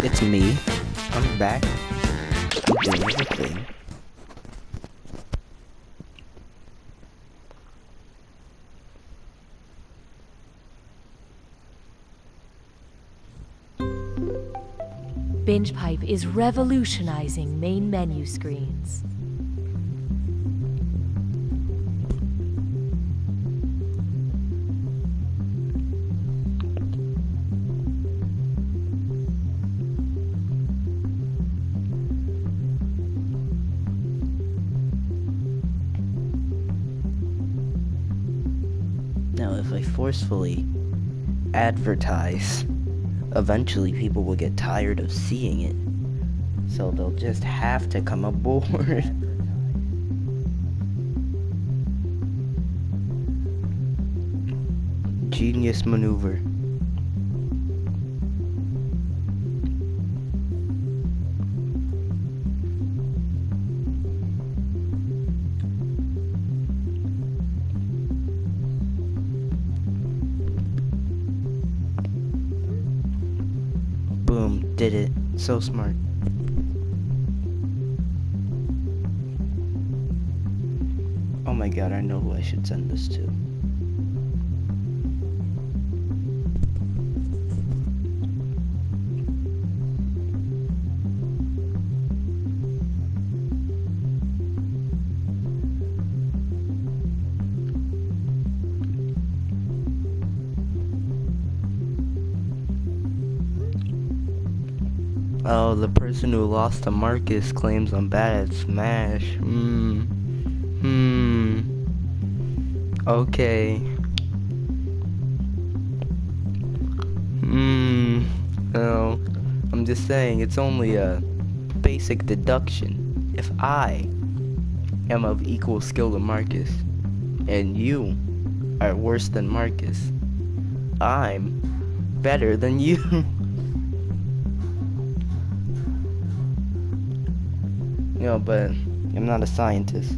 It's me. I'm back. I'm doing everything. BingePipe is revolutionizing main menu screens. Now, if I forcefully advertise, eventually people will get tired of seeing it. So they'll just have to come aboard. Genius maneuver. Boom, did it. So smart. Oh my god, I know who I should send this to. Oh, the person who lost to Marcus claims I'm bad at Smash. Okay. No. I'm just saying, it's only a basic deduction. If I am of equal skill to Marcus, and you are worse than Marcus, I'm better than you. No, but I'm not a scientist.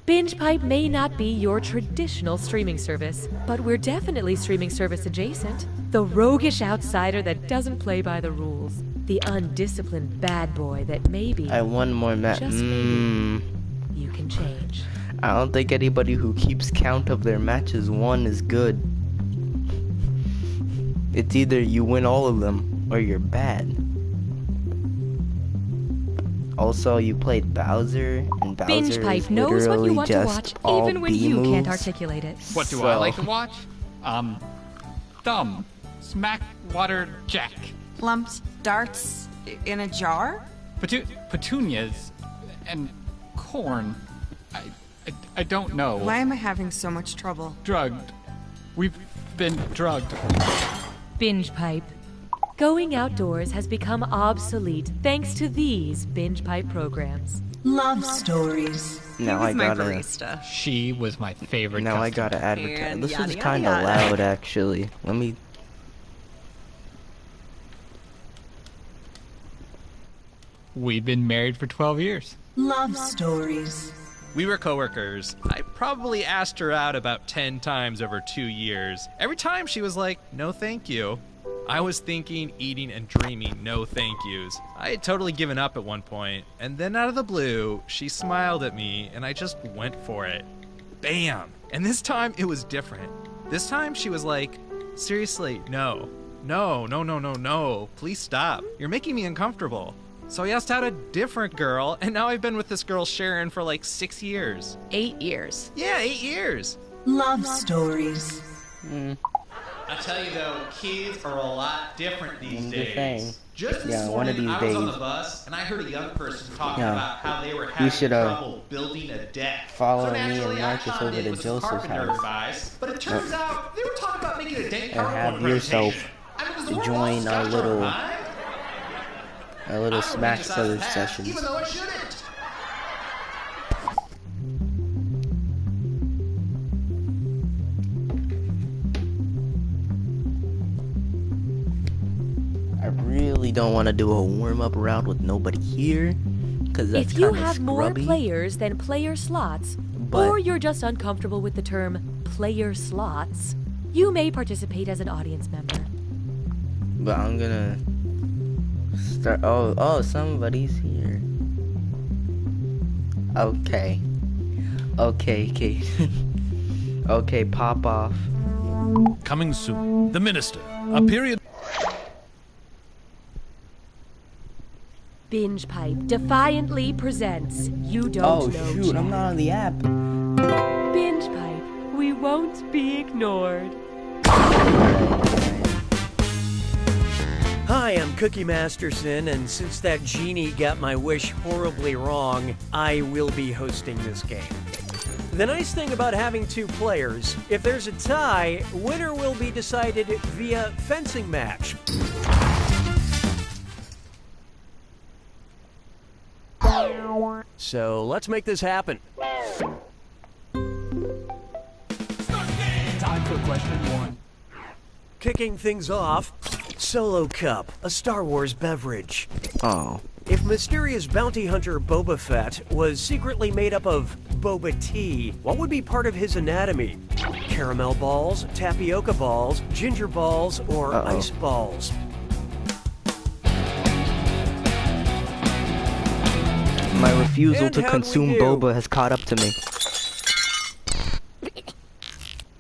BingePipe may not be your traditional streaming service, but we're definitely streaming service adjacent. The roguish outsider that doesn't play by the rules. The undisciplined bad boy that maybe, I won more match. just maybe, you can change. I don't think anybody who keeps count of their matches won is good. It's either you win all of them or you're bad. Also, you played Bowser, and Bowser BingePipe is knows what you literally want to watch, just all even when B you can't moves. articulate it. What do I like to watch? Thumb, smack, water, jack. Lumped darts in a jar? Petunias and corn. I don't know. Why am I having so much trouble? Drugged. We've been drugged. BingePipe. Going outdoors has become obsolete thanks to these BingePipe programs. Love stories. Now I my gotta. barista. She was my favorite Now I customer. gotta advertise. And This yada, is yada, kind of yada. loud, actually. Let me. We've been married for 12 years. Love stories. We were coworkers. I probably asked her out about 10 times over 2 years. Every time she was like, no thank you. I was thinking, eating, and dreaming no thank yous. I had totally given up at one point, and then out of the blue, she smiled at me, and I just went for it. Bam! And this time, it was different. This time, she was like, seriously, no. No. Please stop. You're making me uncomfortable. So I asked out a different girl, and now I've been with this girl Sharon for like 6 years. 8 years. Yeah, 8 years. Love stories. I tell you though, kids are a lot different these I'm just days. saying. Just this Yeah, one of morning, these I was on days. the bus and I heard a young person talking Yeah. about how they were having should, trouble building a deck. follow so me and naturally, I Marcus chimed over in to with some Joseph's carpenter house. advice, but it turns out they were talking about making a deck And cardboard have yourself presentation. I mean, does the world join want our Scotch little- on pie? A little I don't Smash reach this out Brothers of the past, sessions. even though it shouldn't. I really don't want to do a warm-up round with nobody here, because that's If you kind of have more scrubby. players than player slots, But- or you're just uncomfortable with the term player slots, you may participate as an audience member. But I'm gonna start. Oh, somebody's here. Okay. Okay. Okay, pop off. Coming soon. The Minister. A period. Binge Pipe defiantly presents You Don't Know Shoot, Jack. I'm not on the app. Binge Pipe, we won't be ignored. Hi, I'm Cookie Masterson, and since that genie got my wish horribly wrong, I will be hosting this game. The nice thing about having two players, if there's a tie, winner will be decided via fencing match. So let's make this happen. Time for question 1. Kicking things off, Solo Cup, a Star Wars beverage. Oh. If mysterious bounty hunter Boba Fett was secretly made up of boba tea, what would be part of his anatomy? Caramel balls, tapioca balls, ginger balls, or ice balls? My refusal And to how'd we consume do? boba has caught up to me.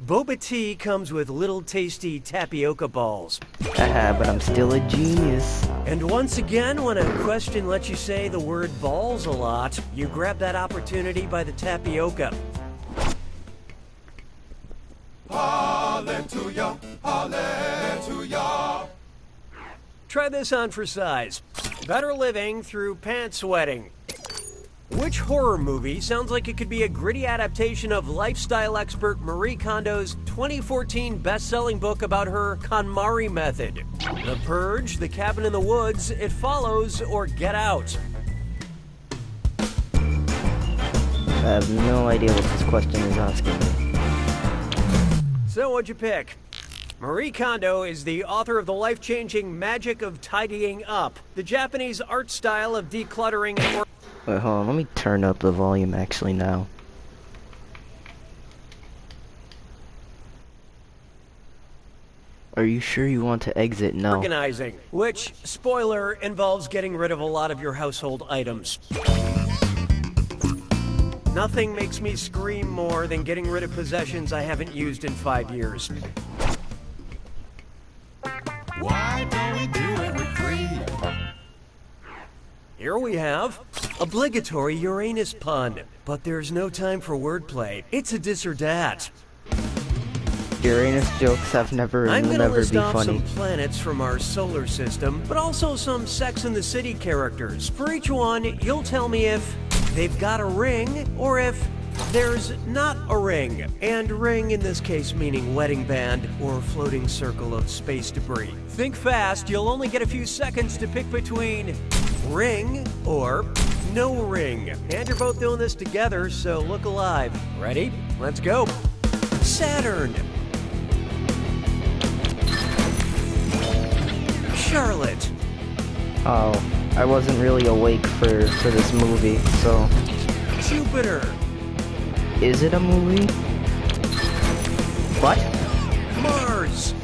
Boba tea comes with little tasty tapioca balls. Haha, but I'm still a genius. And once again, when a question lets you say the word balls a lot, you grab that opportunity by the tapioca. Hallelujah, hallelujah. Try this on for size. Better living through pants sweating. Which horror movie sounds like it could be a gritty adaptation of lifestyle expert Marie Kondo's 2014 best-selling book about her KonMari method? The Purge, The Cabin in the Woods, It Follows, or Get Out? I have no idea what this question is asking me. So what'd you pick? Marie Kondo is the author of the life-changing Magic of Tidying Up, the Japanese art style of decluttering and Wait, hold on. Let me turn up the volume actually now. Are you sure you want to exit? No. organizing, which, spoiler, involves getting rid of a lot of your household items. Nothing makes me scream more than getting rid of possessions I haven't used in 5 years. Why don't we do it with 3? Here we have obligatory Uranus pun, but there's no time for wordplay. It's a this or that. Uranus jokes have never and I'm will gonna never list be off funny. some planets from our solar system, but also some Sex and the City characters. For each one, you'll tell me if they've got a ring or if there's not a ring. And ring in this case meaning wedding band or floating circle of space debris. Think fast, you'll only get a few seconds to pick between ring or no ring. And you're both doing this together, so look alive. Ready? Let's go. Saturn. Charlotte. Oh, I wasn't really awake for this movie, so... Jupiter. Is it a movie? What? Mars.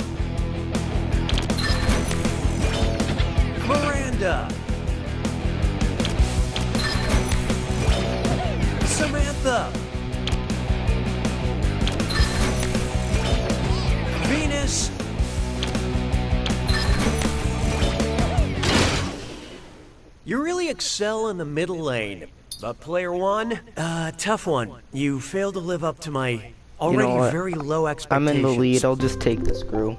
Miranda. Samantha. Venus. You really excel in the middle lane. But player one, tough one. You failed to live up to my already what? very low I'm expectations. in the lead. I'll just take the screw.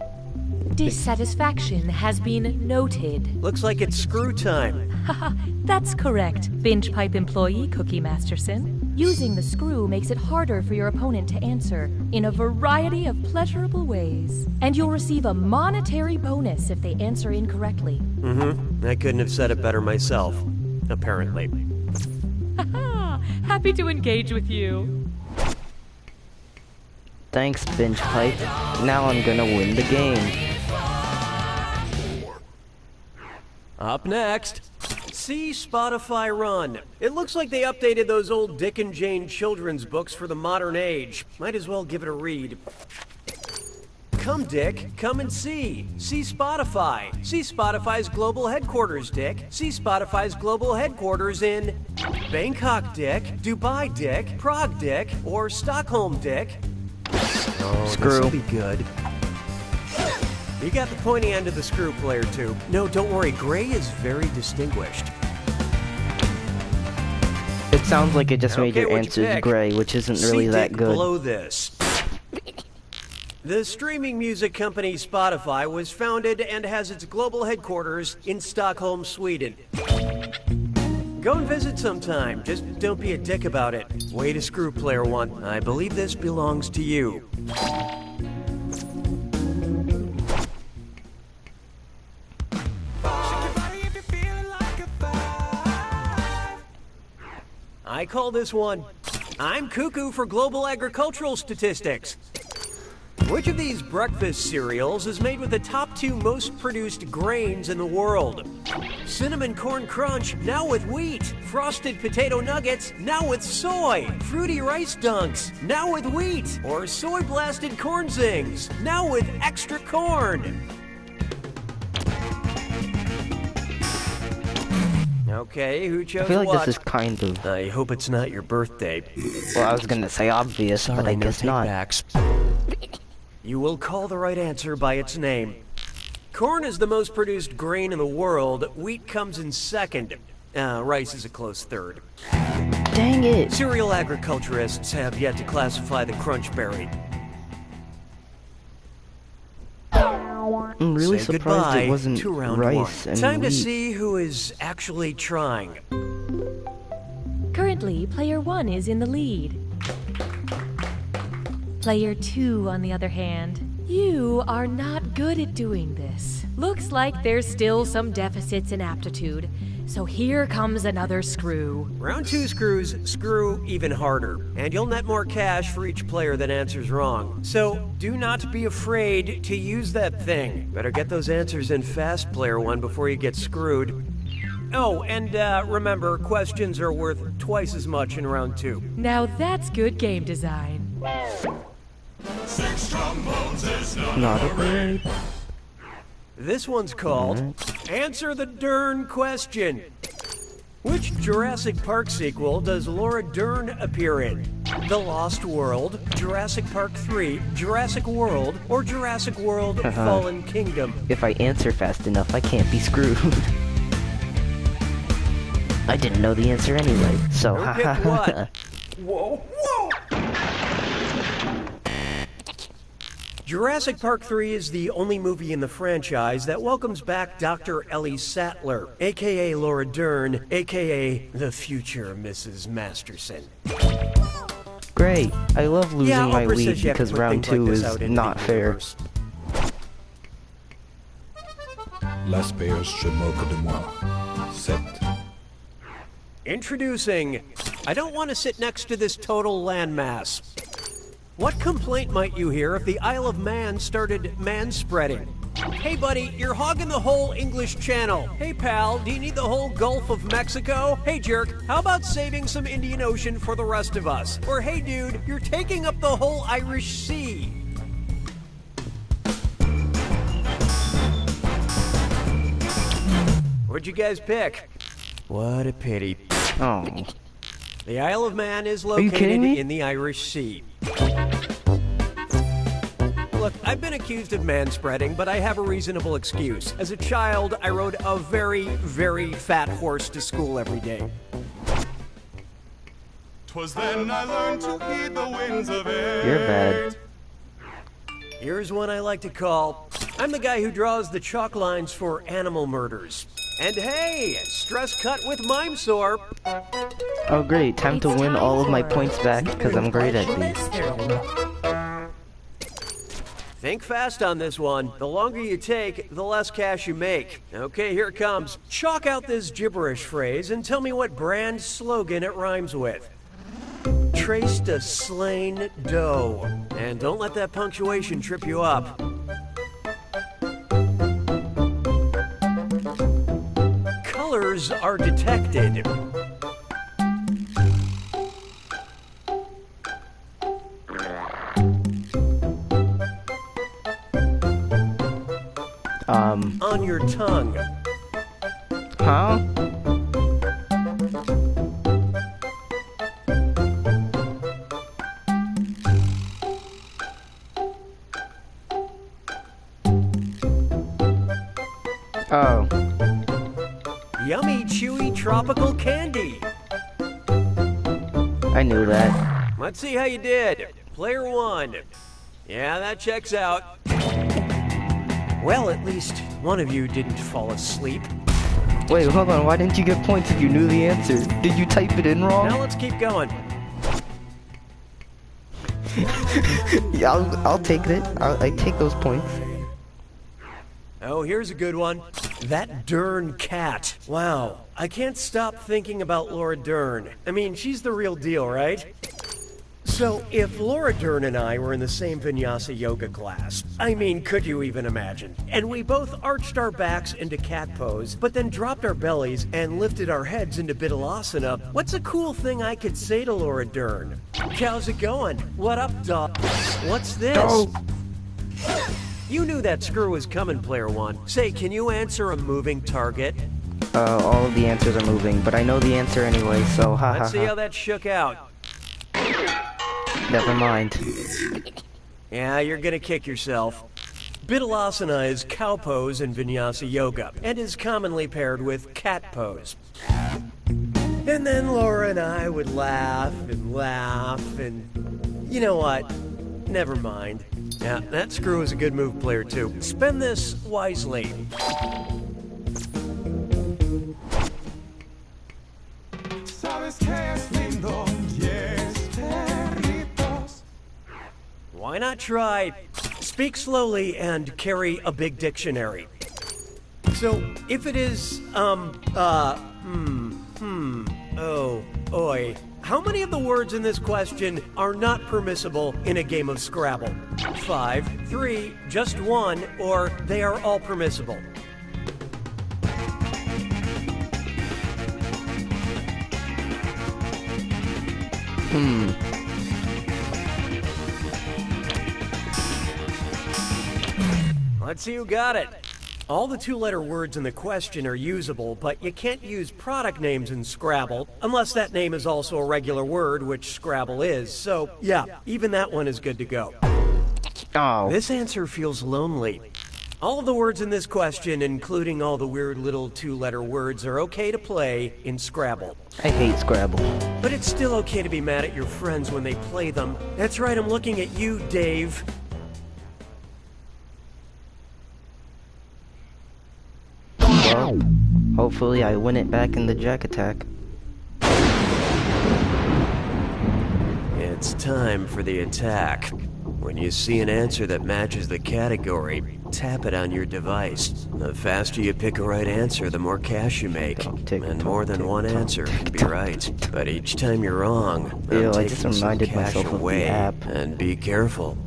Dissatisfaction has been noted. Looks like it's screw time. Haha, that's correct, Binge Pipe employee Cookie Masterson. Using the screw makes it harder for your opponent to answer in a variety of pleasurable ways. And you'll receive a monetary bonus if they answer incorrectly. I couldn't have said it better myself, apparently. Haha, happy to engage with you. Thanks, Binge Pipe. Now I'm gonna win the game. Up next, see Spotify Run. It looks like they updated those old Dick and Jane children's books for the modern age. Might as well give it a read. Come, Dick, come and see. See Spotify. See Spotify's global headquarters, Dick. See Spotify's global headquarters in Bangkok, Dick, Dubai, Dick, Prague, Dick, or Stockholm, Dick. Oh, Screw. this'll be good. You got the pointy end of the screw, player 2. No, don't worry, Gray is very distinguished. It sounds like it just made Okay, your what'd you answers pick? gray, which isn't really See that Dick good. below this. The streaming music company Spotify was founded and has its global headquarters in Stockholm, Sweden. Go and visit sometime. Just don't be a dick about it. Way to screw, player 1. I believe this belongs to you. I call this one, I'm cuckoo for global agricultural statistics. Which of these breakfast cereals is made with the top 2 most produced grains in the world? Cinnamon Corn Crunch, now with wheat. Frosted Potato Nuggets, now with soy. Fruity Rice Dunks, now with wheat. Or Soy Blasted Corn Zings, now with extra corn. Okay, who chose I feel like what? this is kind of... I hope it's not your birthday. Well, I was gonna say obvious, but I guess not. Takebacks. You will call the right answer by its name. Corn is the most produced grain in the world. Wheat comes in second. Rice is a close third. Dang it! Cereal agriculturists have yet to classify the crunch berry. I'm really Say surprised goodbye it wasn't to round rice 1. and Time to wheat. see who is actually trying. Currently, player 1 is in the lead. Player 2, on the other hand, you are not good at doing this. Looks like there's still some deficits in aptitude, so here comes another screw. Round 2 screws screw even harder, and you'll net more cash for each player that answers wrong. So do not be afraid to use that thing. Better get those answers in fast, player 1, before you get screwed. Oh, and remember, questions are worth twice as much in round 2. Now that's good game design. 6 trombones is Not a bird. This one's called Answer the Dern Question. Which Jurassic Park sequel does Laura Dern appear in? The Lost World, Jurassic Park 3, Jurassic World, or Jurassic World Fallen Kingdom? If I answer fast enough, I can't be screwed. I didn't know the answer anyway, so Who picked what? Whoa, whoa! Jurassic Park 3 is the only movie in the franchise that welcomes back Dr. Ellie Sattler, aka Laura Dern, aka the future Mrs. Masterson. Great. I love losing Yeah, my Oprah lead says you have to because put round things like 2 this is out into not the fair. universe. L'aspect se moque de moi. 7. Introducing, I don't want to sit next to this total landmass. What complaint might you hear if the Isle of Man started manspreading? Hey buddy, you're hogging the whole English Channel. Hey pal, do you need the whole Gulf of Mexico? Hey jerk, how about saving some Indian Ocean for the rest of us? Or hey dude, you're taking up the whole Irish Sea. What'd you guys pick? What a pity. Oh. The Isle of Man is you located kidding me? in the Irish Sea. Look, I've been accused of manspreading, but I have a reasonable excuse. As a child, I rode a very, very fat horse to school every day. 'Twas then I learned to heed the winds of air. You're bad. Here's one I like to call, I'm the guy who draws the chalk lines for animal murders. And hey, stress cut with mime sore. Oh great, time to win all of my points back because I'm great at these. Think fast on this one. The longer you take, the less cash you make. Okay, here it comes. Chalk out this gibberish phrase and tell me what brand slogan it rhymes with. Traced a slain doe. And don't let that punctuation trip you up. Colors are detected. on your tongue. Huh? Oh. Yummy, chewy, tropical candy. I knew that. Let's see how you did. Player 1. Yeah, that checks out. Well, at least one of you didn't fall asleep. Wait, hold on. Why didn't you get points if you knew the answer? Did you type it in wrong? Now let's keep going. Yeah, I'll take it. I take those points. Oh, here's a good one. That Dern cat. Wow, I can't stop thinking about Laura Dern. I mean, she's the real deal, right? So, if Laura Dern and I were in the same vinyasa yoga class, I mean, could you even imagine? And we both arched our backs into cat pose, but then dropped our bellies and lifted our heads into Bidalasana, what's a cool thing I could say to Laura Dern? How's it going? What up, dog? What's this? Oh. You knew that screw was coming, Player 1. Say, can you answer a moving target? All of the answers are moving, but I know the answer anyway, so ha ha Let's see ha. how that shook out. Never mind. Yeah, you're gonna kick yourself. Bidalasana is cow pose in Vinyasa Yoga, and is commonly paired with cat pose. And then Laura and I would laugh, and you know what? Never mind. Yeah, that screw is a good move, Player 2. Spend this wisely. Why not try speak slowly and carry a big dictionary? So, if it is, oh, oi. How many of the words in this question are not permissible in a game of Scrabble? 5, 3, just 1, or they are all permissible? Let's see who got it. All the two-letter words in the question are usable, but you can't use product names in Scrabble, unless that name is also a regular word, which Scrabble is. So, yeah, even that one is good to go. Oh. This answer feels lonely. All of the words in this question, including all the weird little two-letter words, are okay to play in Scrabble. I hate Scrabble. But it's still okay to be mad at your friends when they play them. That's right, I'm looking at you, Dave. Well, hopefully I win it back in the Jack attack. It's time for the attack. When you see an answer that matches the category, tap it on your device. The faster you pick a right answer, the more cash you make. And more than one answer can be right. But each time you're wrong, Ew, I'm I just taking some reminded cash myself of the away. app. And be careful.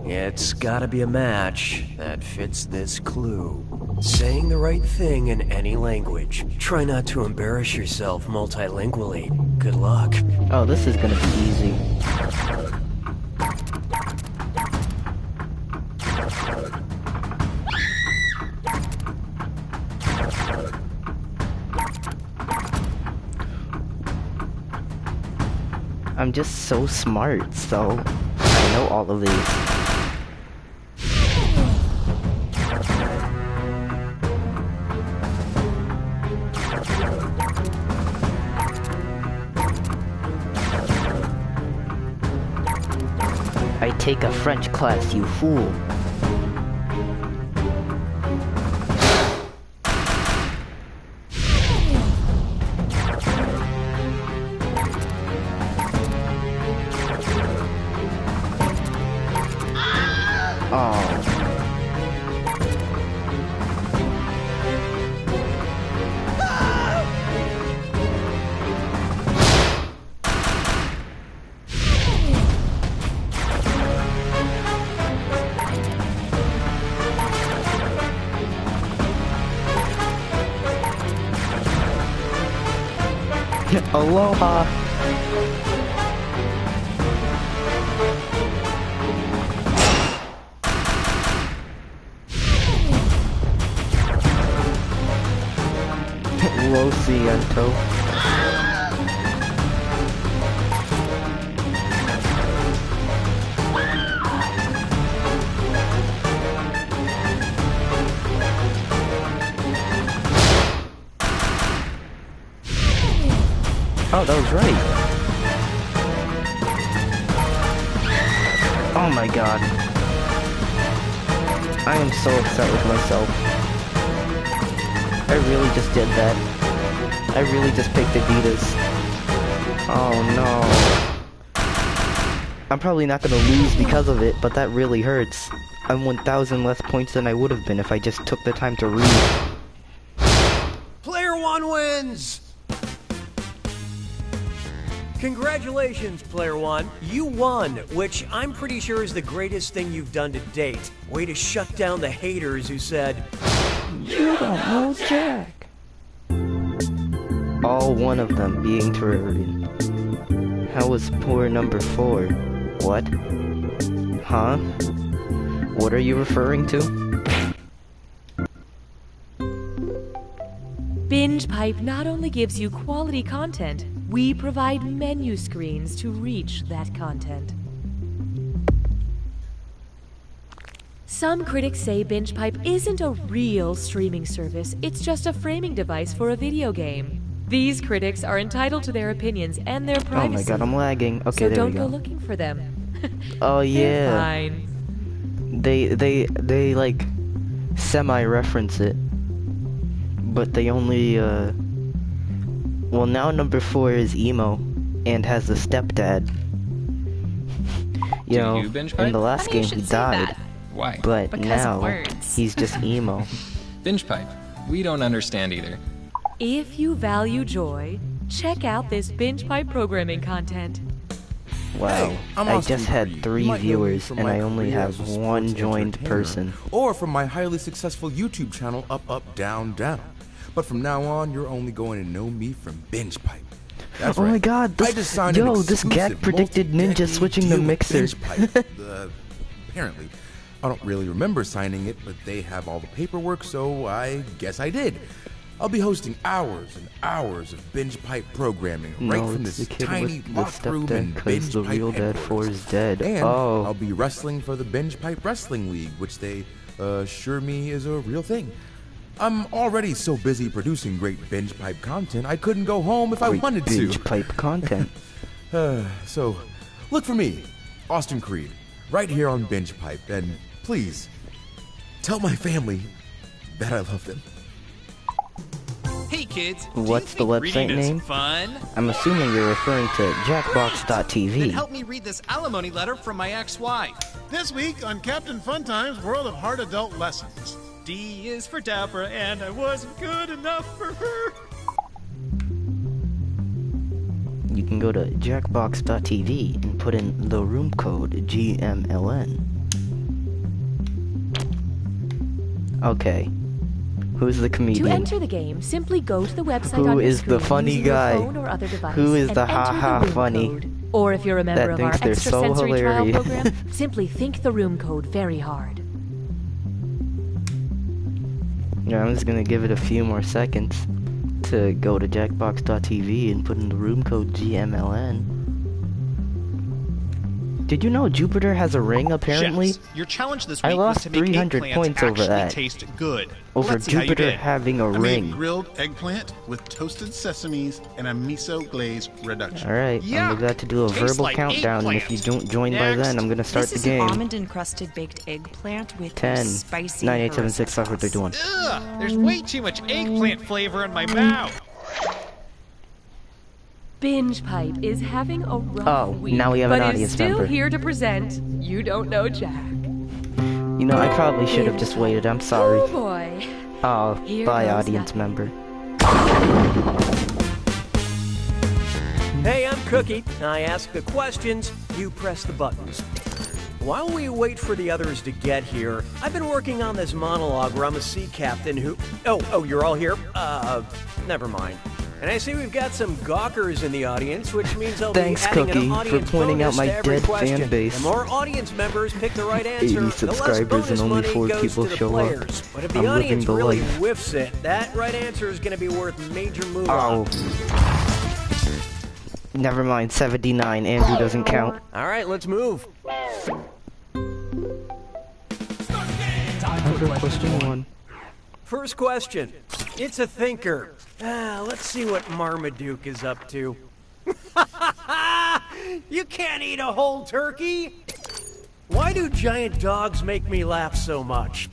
It's gotta be a match that fits this clue. Saying the right thing in any language. Try not to embarrass yourself multilingually. Good luck. Oh, this is gonna be easy. I'm just so smart, so I know all of these. I take a French class, you fool. Aloha. closely, untill. Oh, that was right. Oh my god. I am so upset with myself. I really just did that. I really just picked Adidas. Oh no. I'm probably not gonna lose because of it, but that really hurts. I'm 1,000 less points than I would have been if I just took the time to read. Player 1 wins! Congratulations, Player 1. You won, which I'm pretty sure is the greatest thing you've done to date. Way to shut down the haters who said, "You don't know Jack." All one of them being Terrarian. How was poor number 4? What? Huh? What are you referring to? Binge Pipe not only gives you quality content, we provide menu screens to reach that content. Some critics say Binge Pipe isn't a real streaming service, it's just a framing device for a video game. These critics are entitled to their opinions and their privacy. Oh my god, I'm lagging. Okay, so there don't we go. go looking for them. Oh They're yeah. fine. They like semi-reference it. But they only, well, now number 4 is emo and has a stepdad. You know, in the last game he died. Why? But Because now of words. he's just emo. Binge pipe. We don't understand either. If you value joy, check out this Binge Pipe programming content. Wow, Hey, I'm I Austin just had Creed. 3 You might know me viewers from and my I only career have as a 1 sports joined entertainer, person. Or from my highly successful YouTube channel, Up Up Down Down. But from now on, you're only going to know me from Binge Pipe. That's Oh right. my god, I just signed an this gag exclusive predicted Ninja multi-decade switching the deal with mixer. Binge Pipe. Apparently. I don't really remember signing it, but they have all the paperwork, so I guess I did. I'll be hosting hours and hours of Binge Pipe programming right No, from it's this the kid tiny with the locked room in stepdad, Binge cause the Pipe real dad 4 headquarters. is dead. And Oh. I'll be wrestling for the Binge Pipe Wrestling League, which they assure me is a real thing. I'm already so busy producing great Binge Pipe content, I couldn't go home if I Great wanted to. Binge Pipe content. So, look for me, Austin Creed, right here on Binge Pipe, and please, tell my family that I love them. Hey kids, What's do you the think website reading is name? fun? I'm assuming you're referring to Then Jackbox.tv. help me read this alimony letter from my ex-wife. This week on Captain Funtime's World of Hard Adult Lessons. D is for Deborah, and I wasn't good enough for her. You can go to Jackbox.tv and put in the room code GMLN. Okay. Who's the comedian? To enter the game, simply go to the website Who on your is the screen funny using your guy? phone or other device Who is and the enter ha-ha the room funny? code. Or if you're a member That of our thinks they're so extrasensory trial hilarious. program, simply think the room code very hard. Yeah, I'm just gonna give it a few more seconds to go to Jackbox.tv and put in the room code GMLN. Did you know Jupiter has a ring, apparently? Chefs, your challenge this I week was lost to make 300 eggplant points over actually that. taste good. Over Let's see how you Jupiter did. having a I ring. made grilled eggplant with toasted sesames and a miso glaze reduction. Alright, I'm about to do a Tastes verbal like countdown, and if you eggplant. don't join by Next. then, I'm gonna start This the is game. an almond-encrusted baked eggplant with 10, spicy 9, 8, 7, 6, 5, 4, 3, 2, 1. Ugh, there's way too much eggplant flavor in my mouth. Binge Pipe is having a rough Oh, week, now we have an but audience is still member. here to present You Don't Know Jack. You know, I probably should have just waited, I'm sorry. Oh boy. Oh, Here bye, goes audience member. Hey, I'm Cookie. I ask the questions, you press the buttons. While we wait for the others to get here, I've been working on this monologue where I'm a sea captain who... Oh, you're all here? Never mind. And I see we've got some gawkers in the audience, which means I'll Thanks, be adding Cookie, an for audience pointing out bonus my to every dead question. fan base. The more audience members pick the right answer, 80 the less subscribers bonus and only money 4 goes people to the show up. players. But if the I'm living audience the really life. whiffs it, that right answer is going to be worth major moolah. Oh. Never mind, 79. Andrew doesn't count. All right, let's move. Time for question 1. First question. It's a thinker. Let's see what Marmaduke is up to. You can't eat a whole turkey! Why do giant dogs make me laugh so much?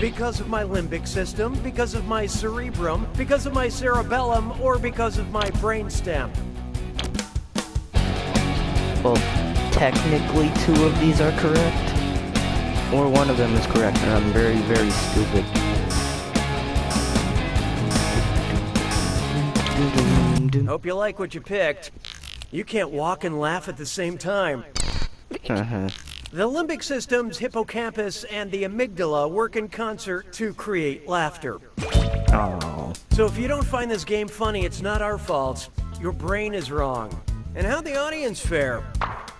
Because of my limbic system, because of my cerebrum, because of my cerebellum, or because of my brainstem? Well, technically 2 of these are correct. Or one of them is correct, and I'm very, very stupid. Hope you like what you picked. You can't walk and laugh at the same time. The limbic system's hippocampus and the amygdala work in concert to create laughter. Oh. So if you don't find this game funny, it's not our fault. Your brain is wrong. And how'd the audience fare?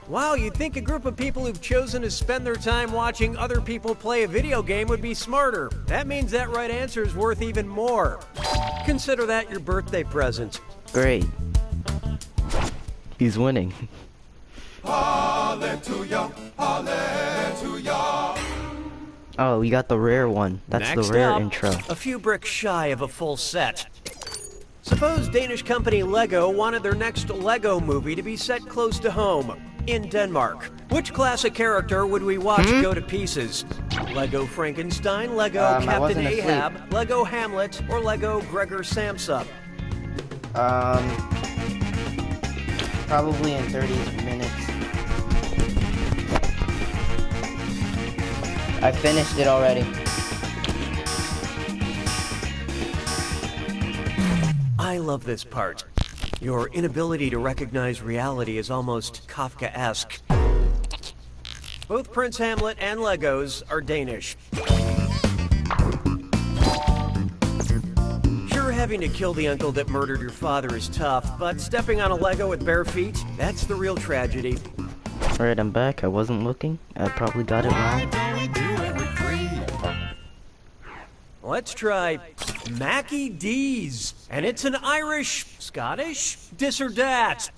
Wow, you'd think a group of people who've chosen to spend their time watching other people play a video game would be smarter. That means that right answer is worth even more. Consider that your birthday present. Great. He's winning. Hallelujah, hallelujah. Oh, we got the rare one. That's Next the rare up, intro. a few bricks shy of a full set. Suppose Danish company Lego wanted their next Lego movie to be set close to home, in Denmark. Which classic character would we watch go to pieces? Lego Frankenstein, Lego Captain wasn't Ahab, asleep. Lego Hamlet, or Lego Gregor Samsa? Probably in 30 minutes. I finished it already. I love this part. Your inability to recognize reality is almost Kafkaesque. Both Prince Hamlet and Legos are Danish. Sure, having to kill the uncle that murdered your father is tough, but stepping on a Lego with bare feet, that's the real tragedy. Alright, I'm back. I wasn't looking. I probably got it wrong. Let's try Mackie D's. And it's an Irish, Scottish, dis or dat.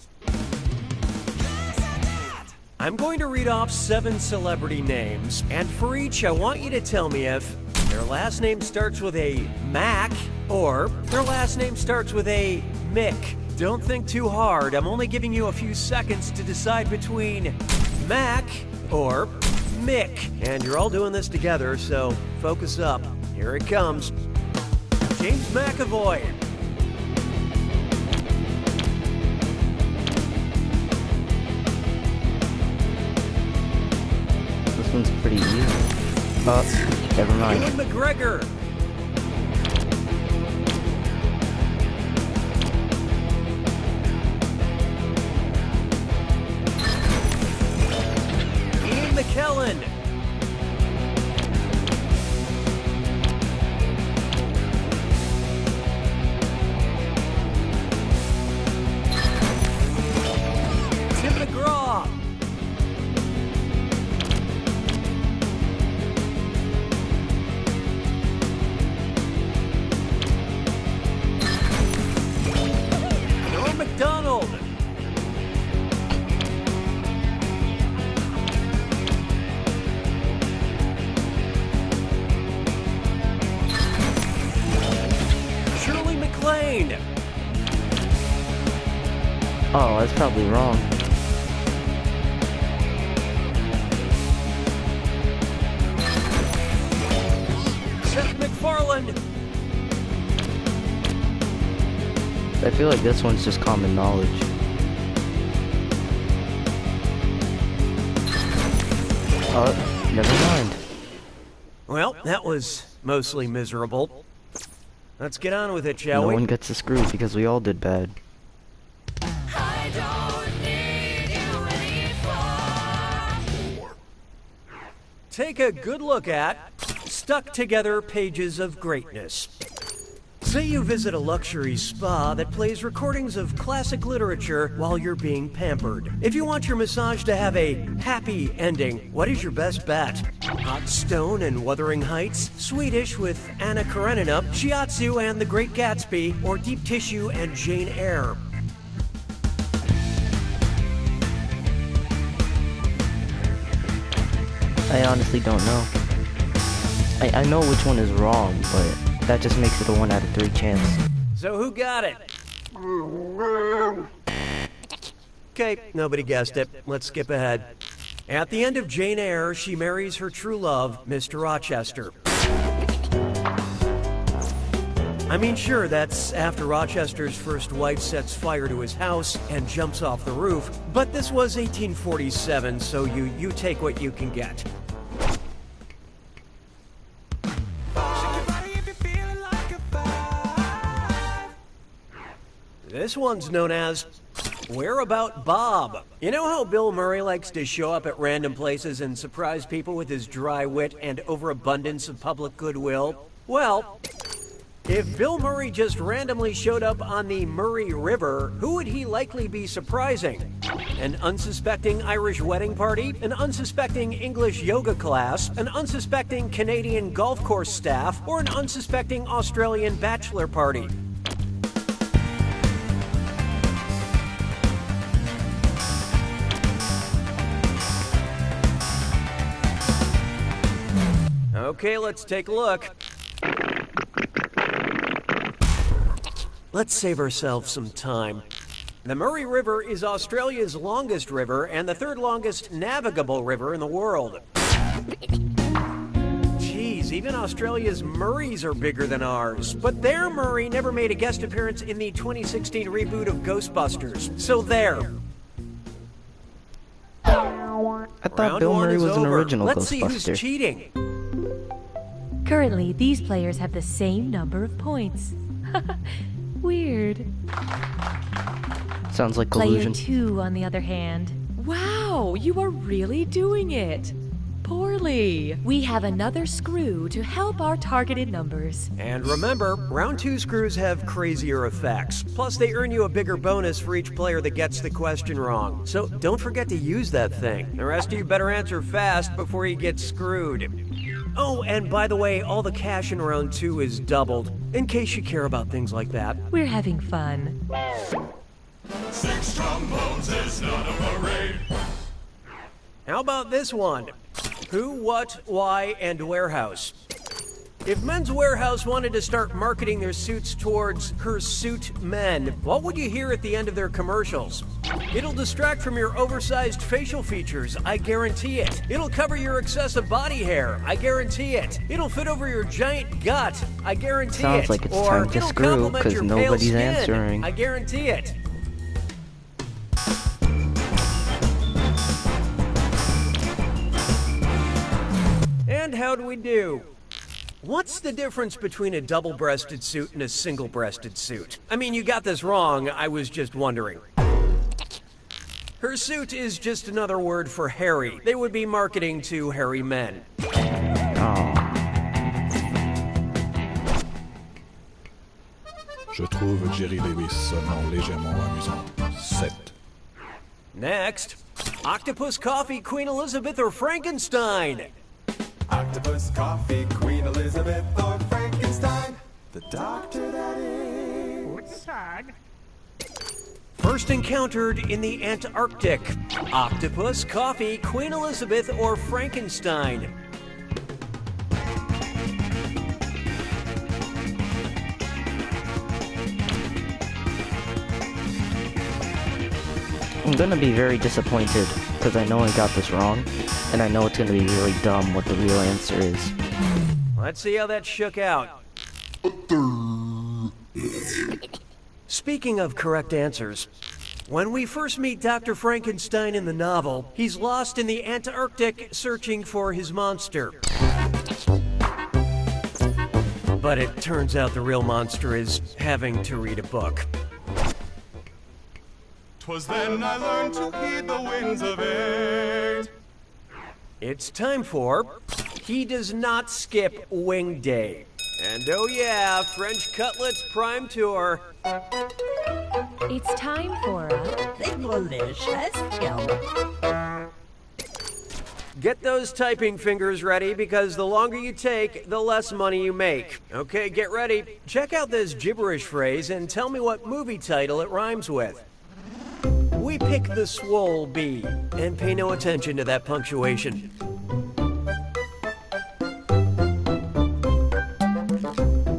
I'm going to read off 7 celebrity names, and for each I want you to tell me if their last name starts with a Mac or their last name starts with a Mick. Don't think too hard. I'm only giving you a few seconds to decide between Mac or Mick. And you're all doing this together, so focus up. Here it comes. James McAvoy. This one's pretty easy. Oh, never mind. Ewan McGregor. Ian McKellen. Tim McGraw. Norm MacDonald. Shirley MacLaine. Oh, that's probably wrong. Seth MacFarlane. I feel like this one's just common knowledge. Oh, never mind. Well, that was mostly miserable. Let's get on with it, shall No we? one gets a screw because we all did bad. Take a good look at stuck together pages of greatness. Say you visit a luxury spa that plays recordings of classic literature while you're being pampered. If you want your massage to have a happy ending, what is your best bet? Hot Stone and Wuthering Heights, Swedish with Anna Karenina, Shiatsu and The Great Gatsby, or Deep Tissue and Jane Eyre? I honestly don't know. I know which one is wrong, but that just makes it a 1 out of 3 chance. So who got it? Okay, nobody guessed it. Let's skip ahead. At the end of Jane Eyre, she marries her true love, Mr. Rochester. I mean, sure, that's after Rochester's first wife sets fire to his house and jumps off the roof, but this was 1847, so you take what you can get. This one's known as Where About Bob? You know how Bill Murray likes to show up at random places and surprise people with his dry wit and overabundance of public goodwill? Well, if Bill Murray just randomly showed up on the Murray River, who would he likely be surprising? An unsuspecting Irish wedding party? An unsuspecting English yoga class? An unsuspecting Canadian golf course staff? Or an unsuspecting Australian bachelor party? Okay, let's take a look. Let's save ourselves some time. The Murray River is Australia's longest river and the third longest navigable river in the world. Geez, even Australia's Murrays are bigger than ours. But their Murray never made a guest appearance in the 2016 reboot of Ghostbusters. So there. I thought Bill Murray was an original Let's see who's Ghostbuster. cheating. Currently, these players have the same number of points. Weird. Sounds like Player collusion. 2, on the other hand. Wow, you are really doing it. Poorly. We have another screw to help our targeted numbers. And remember, round 2 screws have crazier effects. Plus, they earn you a bigger bonus for each player that gets the question wrong. So don't forget to use that thing. The rest of you better answer fast before you get screwed. Oh, and by the way, all the cash in round 2 is doubled, in case you care about things like that. We're having fun. 6 trombones is not a parade. How about this one? Who, what, why, and warehouse. If Men's Warehouse wanted to start marketing their suits towards hirsute men, what would you hear at the end of their commercials? It'll distract from your oversized facial features, I guarantee it. It'll cover your excessive body hair, I guarantee it. It'll fit over your giant gut, I guarantee it. Sounds like it's or time to it'll screw, complement 'cause your pale nobody's skin, answering. I guarantee it. And how'd we do? What's the difference between a double-breasted suit and a single-breasted suit? I mean, you got this wrong, I was just wondering. Hirsute is just another word for hairy. They would be marketing to hairy men. Je trouve Jerry Lewis seulement légèrement amusant. 7. Next, Octopus Coffee, Queen Elizabeth, or Frankenstein? Octopus, coffee, Queen Elizabeth, or Frankenstein. The doctor that is. First encountered in the Antarctic. Octopus, coffee, Queen Elizabeth, or Frankenstein? I'm gonna be very disappointed because I know I got this wrong, and I know it's gonna be really dumb what the real answer is. Let's see how that shook out. Speaking of correct answers, when we first meet Dr. Frankenstein in the novel, he's lost in the Antarctic searching for his monster. But it turns out the real monster is having to read a book. 'Twas then I learned to heed the winds of age. It's time for He Does Not Skip Wing Day. And oh yeah, French Cutlets Prime Tour. It's time for a delicious film. Get those typing fingers ready because the longer you take, the less money you make. Okay, get ready. Check out this gibberish phrase and tell me what movie title it rhymes with. We pick the swole bee, and pay no attention to that punctuation.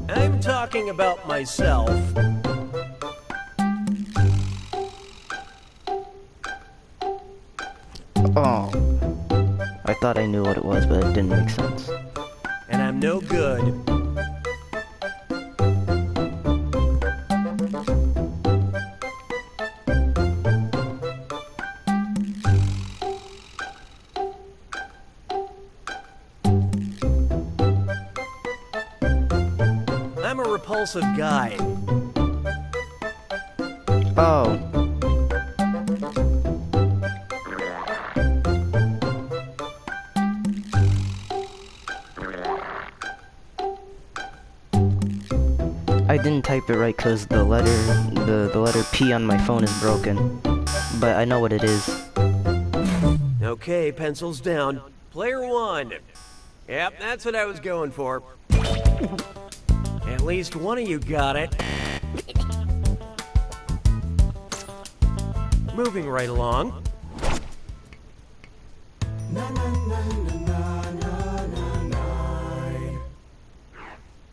I'm talking about myself. Oh. I thought I knew what it was, but it didn't make sense. And I'm no good. I'm a repulsive guy. Oh. I didn't type it right because the letter P on my phone is broken, but I know what it is. Okay, pencils down. Player one. Yep, that's what I was going for. At least one of you got it. Moving right along.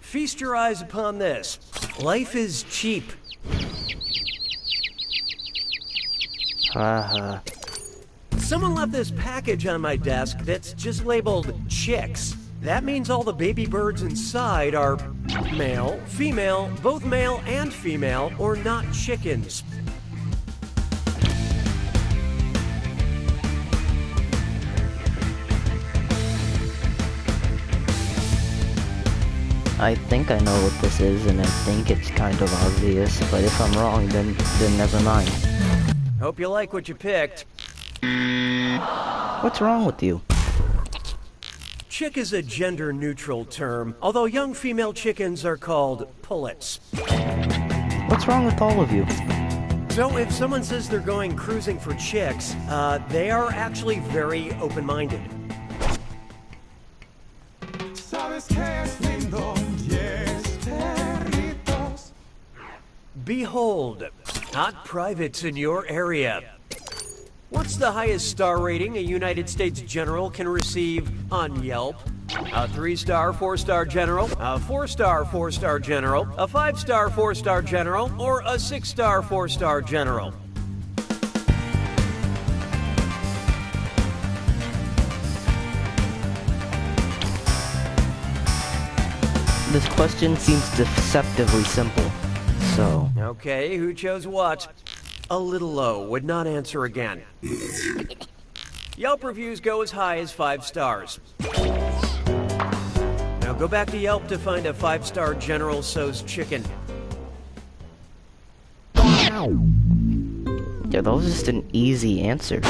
Feast your eyes upon this. Life is cheap. Haha. Someone left this package on my desk that's just labeled chicks. That means all the baby birds inside are male, female, both male and female, or not chickens. I think I know what this is, and I think it's kind of obvious, but if I'm wrong, then never mind. Hope you like what you picked. What's wrong with you? Chick is a gender-neutral term, although young female chickens are called pullets. What's wrong with all of you? So if someone says they're going cruising for chicks, they are actually very open-minded. Behold, hot privates in your area. What's the highest star rating a United States general can receive on Yelp? A 3-star, 4-star general, a 4-star, 4-star general, a 5-star, 4-star general, or a 6-star, 4-star general? This question seems deceptively simple, so... Okay, who chose what? A little low, would not answer again. Yelp reviews go as high as 5 stars. Now go back to Yelp to find a 5-star General Tso's chicken. Yeah, that was just an easy answer.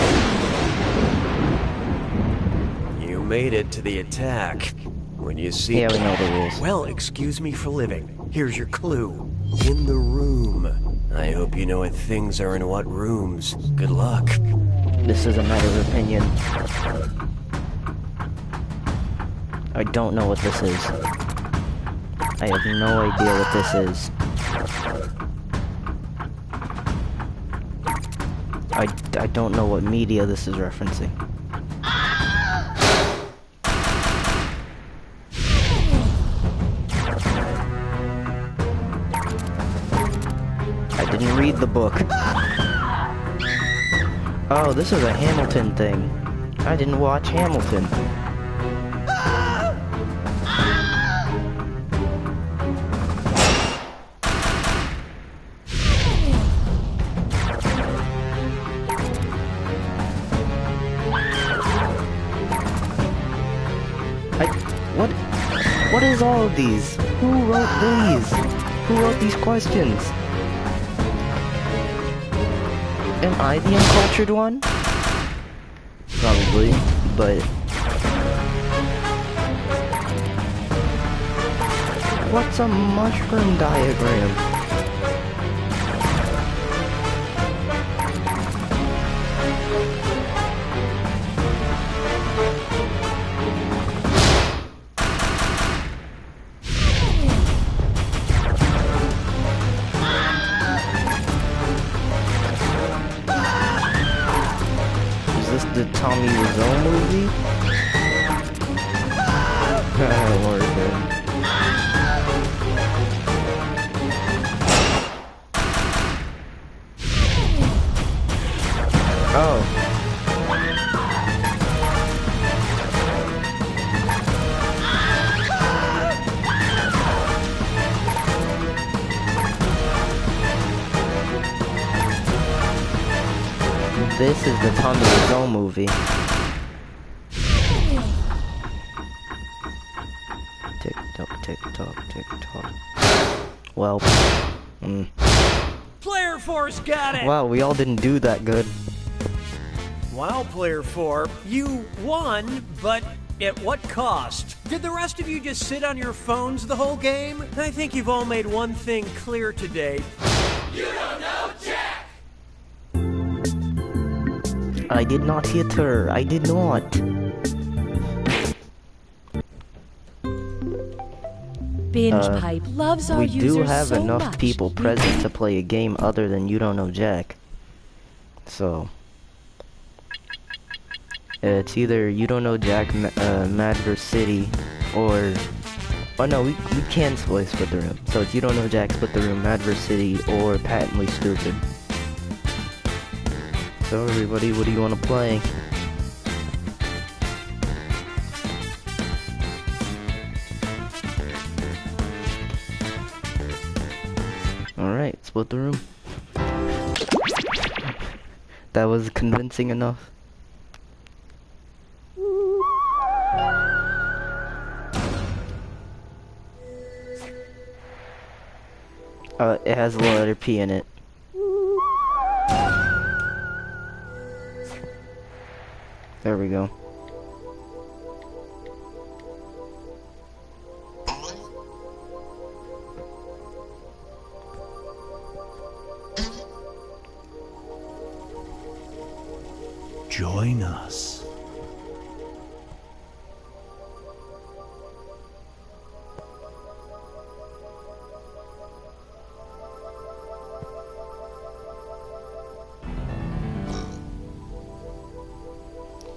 You made it to the attack. When you see... Yeah, we know the rules. Well, excuse me for living. Here's your clue. In the room. I hope you know what things are in what rooms. Good luck. This is a matter of opinion. I don't know what this is. I have no idea what this is. I don't know what media this is referencing. I didn't read the book. Oh, this is a Hamilton thing. I didn't watch Hamilton. What is all of these? Who wrote these? Who wrote these questions? Am I the uncultured one? Probably, but... What's a mushroom diagram? Is this the Tommy Wiseau movie? Lord, man. Oh. This is the Tommy Wiseau movie. Tick tock, tick tock, tick tock. Well, Player 4's got it! wow, we all didn't do that good. Wow, Player 4, you won, but at what cost? Did the rest of you just sit on your phones the whole game? I think you've all made one thing clear today. You don't know Jack! I did not hit her. I did not. Binge Pipe loves our We users do have so enough much. people present to play a game other than You Don't Know Jack. So it's either You Don't Know Jack, Madverse City, or oh no, we can split the room. So it's You Don't Know Jack, Split the Room, Madverse City, or Patently Stupid. So everybody, what do you want to play? Alright, split the room. That was convincing enough. It has the letter P in it. There we go. Join us.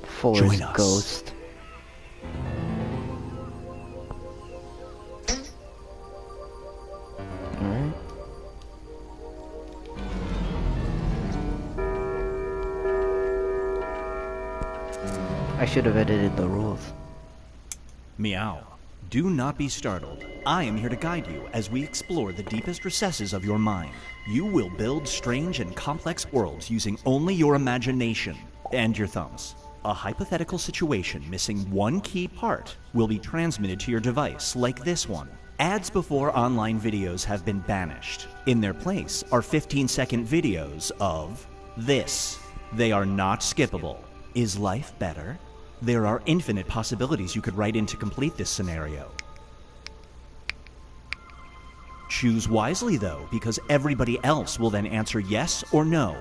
Forest Ghost. Alright. I should have edited the rules. Meow. Do not be startled. I am here to guide you as we explore the deepest recesses of your mind. You will build strange and complex worlds using only your imagination and your thumbs. A hypothetical situation missing one key part will be transmitted to your device, like this one. Ads before online videos have been banished. In their place are 15-second videos of this. They are not skippable. Is life better? There are infinite possibilities you could write in to complete this scenario. Choose wisely, though, because everybody else will then answer yes or no.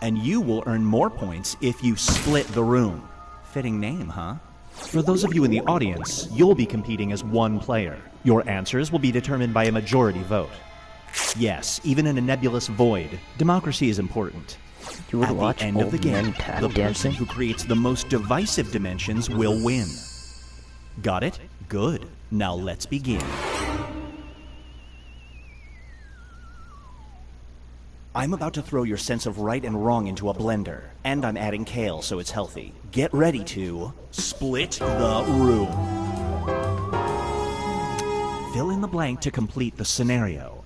And you will earn more points if you split the room. Fitting name, huh? For those of you in the audience, you'll be competing as one player. Your answers will be determined by a majority vote. Yes, even in a nebulous void, democracy is important. You would At watch the end of the old game, men tap the dancing? person who creates the most divisive dimensions will win. Got it? Good. Now let's begin. I'm about to throw your sense of right and wrong into a blender, and I'm adding kale so it's healthy. Get ready to split the room. Fill in the blank to complete the scenario.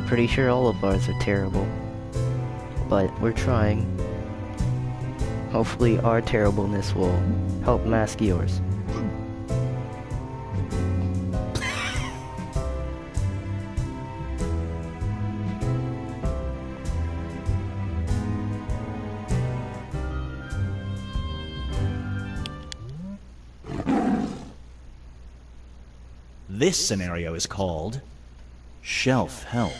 pretty sure all of ours are terrible. But we're trying. Hopefully our terribleness will help mask yours. This scenario is called Shelf Help.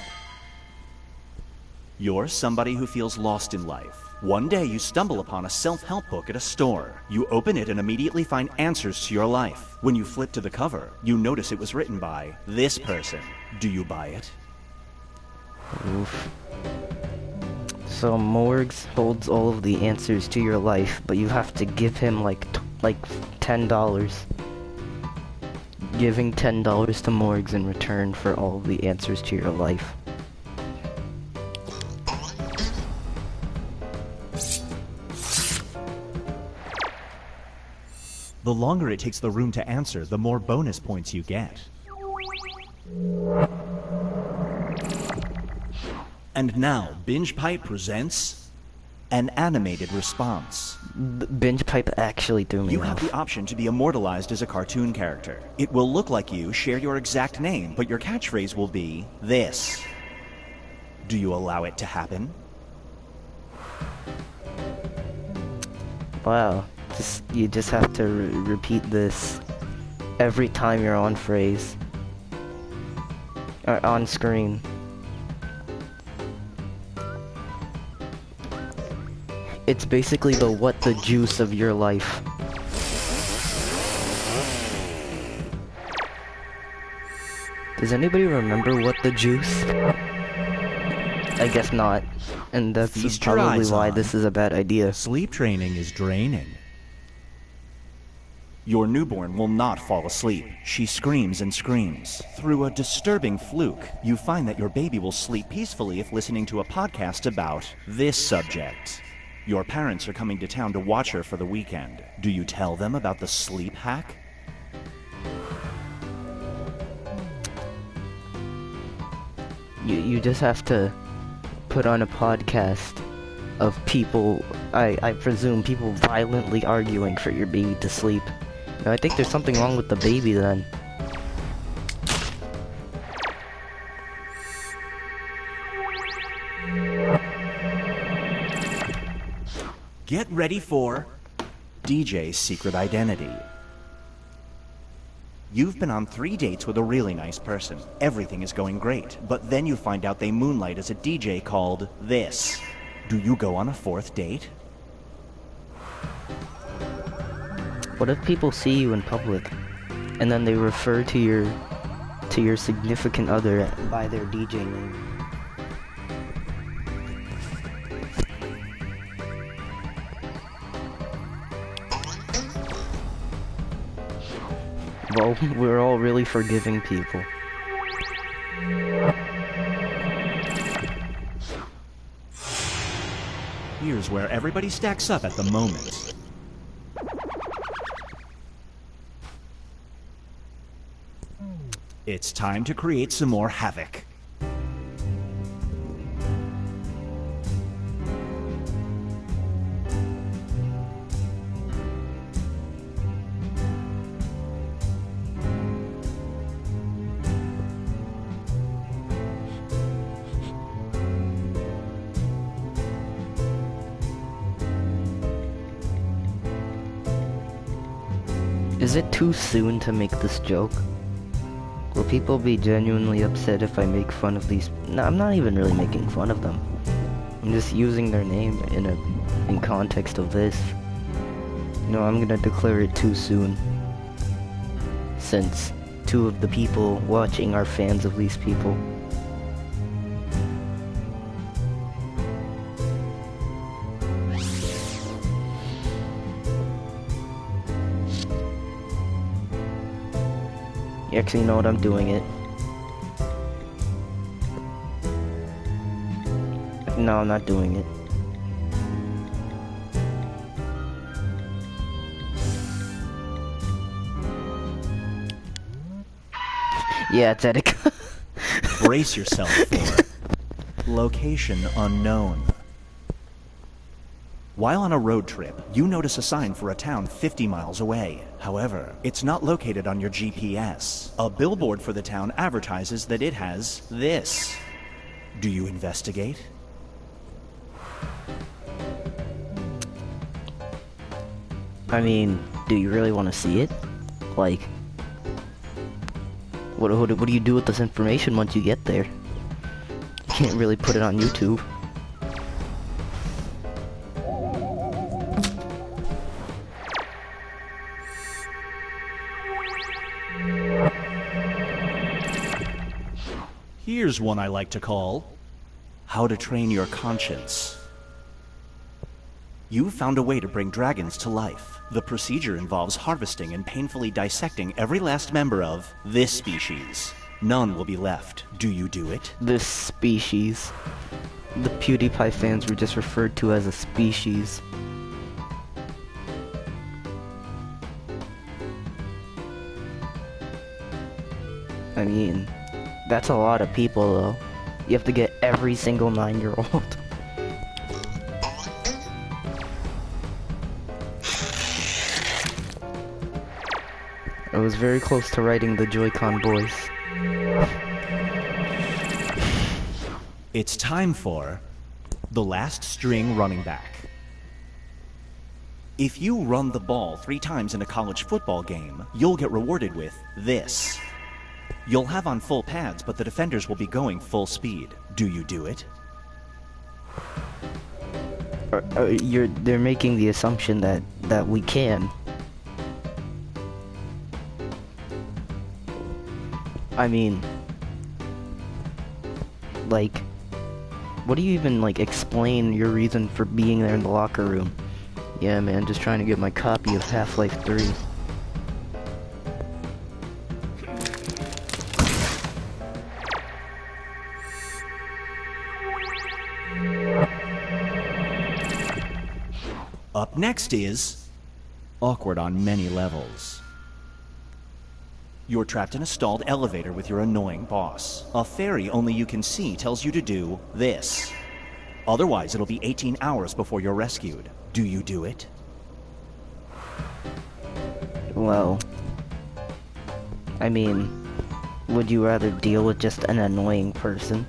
You're somebody who feels lost in life. One day you stumble upon a self-help book at a store. You open it and immediately find answers to your life. When you flip to the cover, you notice it was written by this person. Do you buy it? Oof. So Morgs holds all of the answers to your life, but you have to give him like $10. Giving $10 to Morgs in return for all of the answers to your life. The longer it takes the room to answer, the more bonus points you get. And now, Binge Pipe presents an animated response. Binge Pipe actually threw me You off. have the option to be immortalized as a cartoon character. It will look like you, share your exact name, but your catchphrase will be this. Do you allow it to happen? Wow. You just have to repeat this every time you're on phrase. Or on screen. It's basically the what the juice of your life. Does anybody remember what the juice? I guess not. And that's Feast your probably eyes why on. this is a bad idea. Sleep training is draining. Your newborn will not fall asleep. She screams and screams. Through a disturbing fluke, you find that your baby will sleep peacefully if listening to a podcast about this subject. Your parents are coming to town to watch her for the weekend. Do you tell them about the sleep hack? You just have to put on a podcast of people, I presume people violently arguing for your baby to sleep. Now, I think there's something wrong with the baby then. Get ready for DJ's secret identity. You've been on 3 dates with a really nice person. Everything is going great, but then you find out they moonlight as a DJ called this. Do you go on a 4th date? What if people see you in public, and then they refer to your significant other by their DJ name? Well, we're all really forgiving people. Here's where everybody stacks up at the moment. It's time to create some more havoc. Is it too soon to make this joke? Will people be genuinely upset if I make fun of these? No, I'm not even really making fun of them. I'm just using their name in context of this. No, I'm gonna declare it too soon. Since 2 of the people watching are fans of these people. Actually, you know what? I'm doing it. No, I'm not doing it. Yeah, it's Etika. Brace yourself for Location unknown. While on a road trip, you notice a sign for a town 50 miles away. However, it's not located on your GPS. A billboard for the town advertises that it has this. Do you investigate? I mean, do you really want to see it? Like, what do you do with this information once you get there? You can't really put it on YouTube. Here's one I like to call How to Train Your Conscience. You found a way to bring dragons to life. The procedure involves harvesting and painfully dissecting every last member of this species. None will be left. Do you do it? This species. The PewDiePie fans were just referred to as a species. I mean, that's a lot of people though. You have to get every single 9-year-old. I was very close to writing the Joy-Con voice. It's time for the last string running back. If you run the ball 3 times in a college football game, you'll get rewarded with this. You'll have on full pads, but the defenders will be going full speed. Do you do it? They're making the assumption that we can. I mean, like, what do you even, like, explain your reason for being there in the locker room? Yeah, man, just trying to get my copy of Half-Life 3. Up next is awkward on many levels. You're trapped in a stalled elevator with your annoying boss. A fairy only you can see tells you to do this. Otherwise, it'll be 18 hours before you're rescued. Do you do it? Well, I mean, would you rather deal with just an annoying person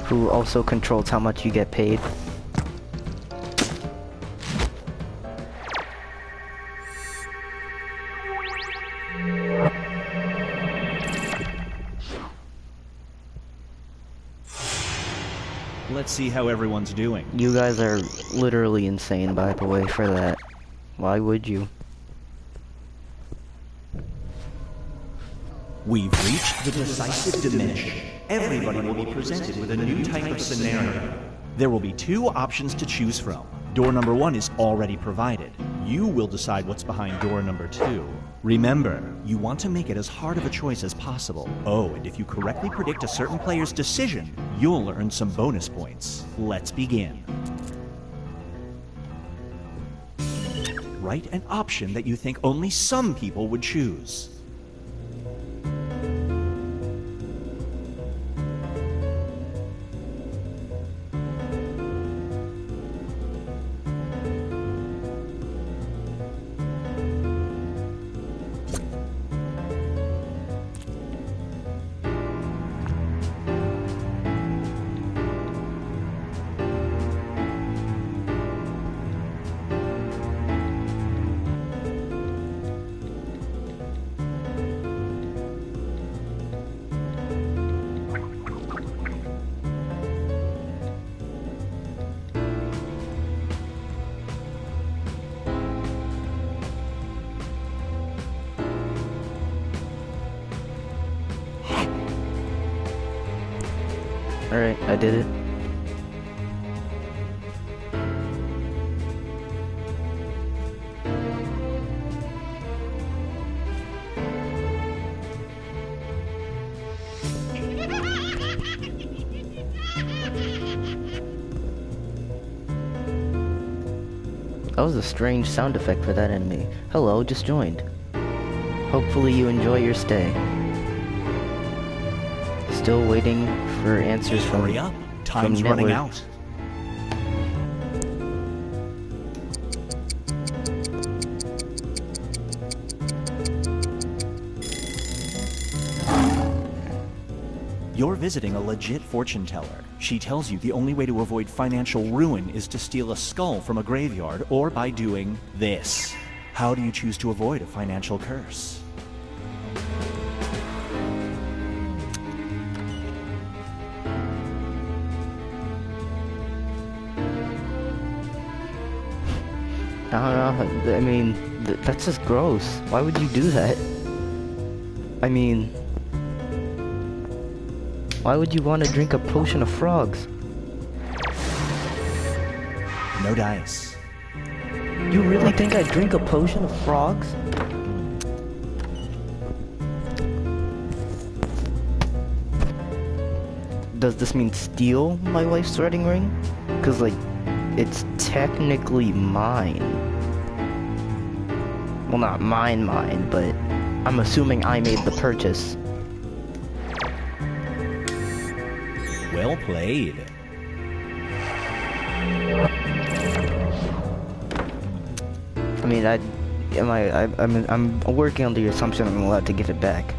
who also controls how much you get paid? Let's see how everyone's doing. You guys are literally insane, by the way, for that. Why would you? We've reached the decisive dimension. Everybody will be presented with a new type of scenario. There will be 2 options to choose from. Door number 1 is already provided. You will decide what's behind door number 2. Remember, you want to make it as hard of a choice as possible. Oh, and if you correctly predict a certain player's decision, you'll earn some bonus points. Let's begin. Write an option that you think only some people would choose. Alright, I did it. That was a strange sound effect for that enemy. Hello, just joined. Hopefully you enjoy your stay. still waiting for answers from... Hurry up. Time's running out. You're visiting a legit fortune teller. She tells you the only way to avoid financial ruin is to steal a skull from a graveyard or by doing this. How do you choose to avoid a financial curse? I don't know. I mean, that's just gross. Why would you do that? I mean... Why would you want to drink a potion of frogs? No dice. You really think I drink a potion of frogs? Does this mean steal my wife's wedding ring? Cause like, it's technically mine. Well, not mine, but I'm assuming I made the purchase. Well played. I mean, I'm working on the assumption I'm allowed to give it back.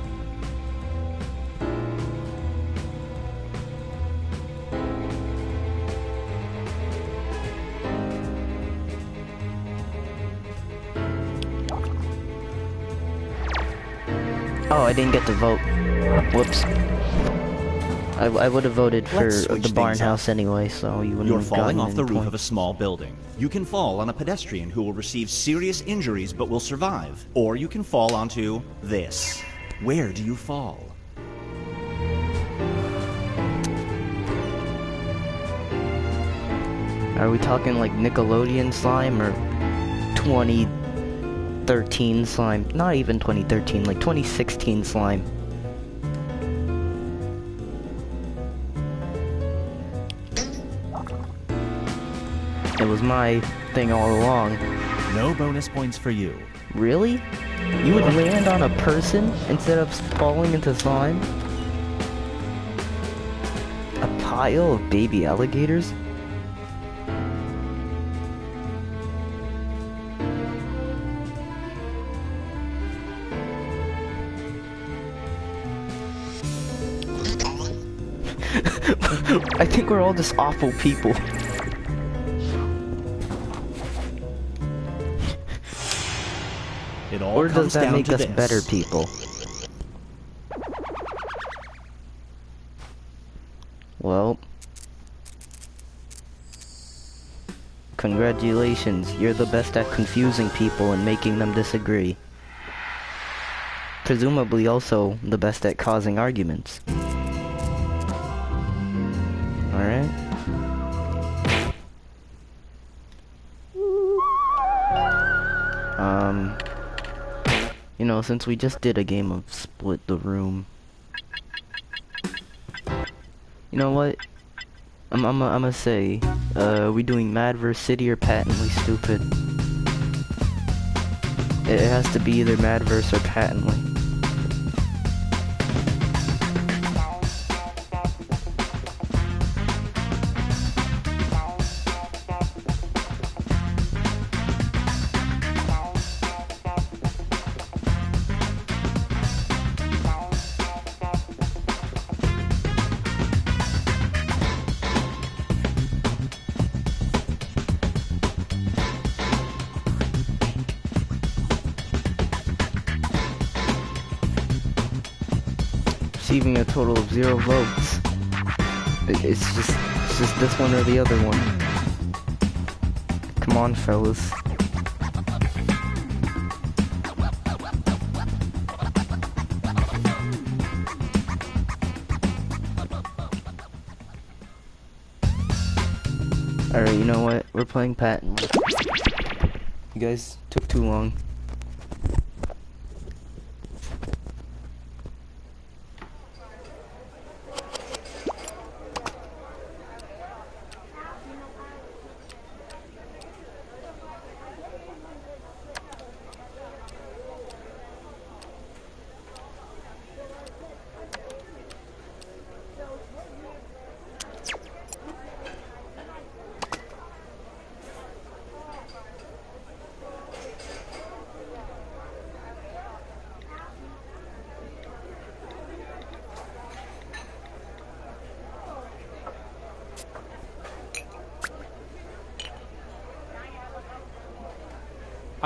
Oh, I didn't get to vote. Whoops. I would have voted for the barn house anyway, so you wouldn't You're have falling gotten off the any roof point. of a small building. You can fall on a pedestrian who will receive serious injuries but will survive. Or you can fall onto this. Where do you fall? Are we talking like Nickelodeon slime or 2013 slime? Not even 2013, like 2016 slime. It was my thing all along. No bonus points for you. Really? You would land on a person instead of falling into slime? A pile of baby alligators? I think we're all just awful people. It all or comes does that down make to us this. better people? Well, congratulations, you're the best at confusing people and making them disagree. Presumably also the best at causing arguments. Alright? You know, since we just did a game of Split the Room, you know what? I'm gonna say, we doing Mad vs. City or Patently Stupid? It has to be either Mad vs. or Patently. Receiving a total of 0 votes. It's just this one or the other one. Come on, fellas. Alright, you know what? We're playing Patently. You guys took too long.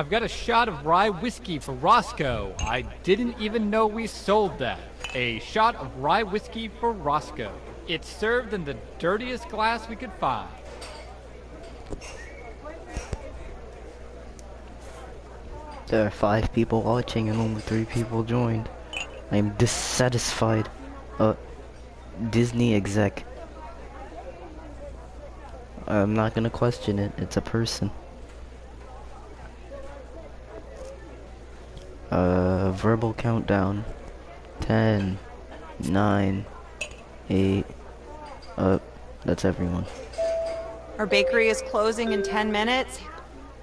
I've got a shot of rye whiskey for Roscoe. I didn't even know we sold that. A shot of rye whiskey for Roscoe. It's served in the dirtiest glass we could find. There are 5 people watching and only 3 people joined. I am dissatisfied. Disney exec. I'm not gonna question it. It's a person. Verbal countdown. 10, 9, 8. That's everyone. Our bakery is closing in 10 minutes.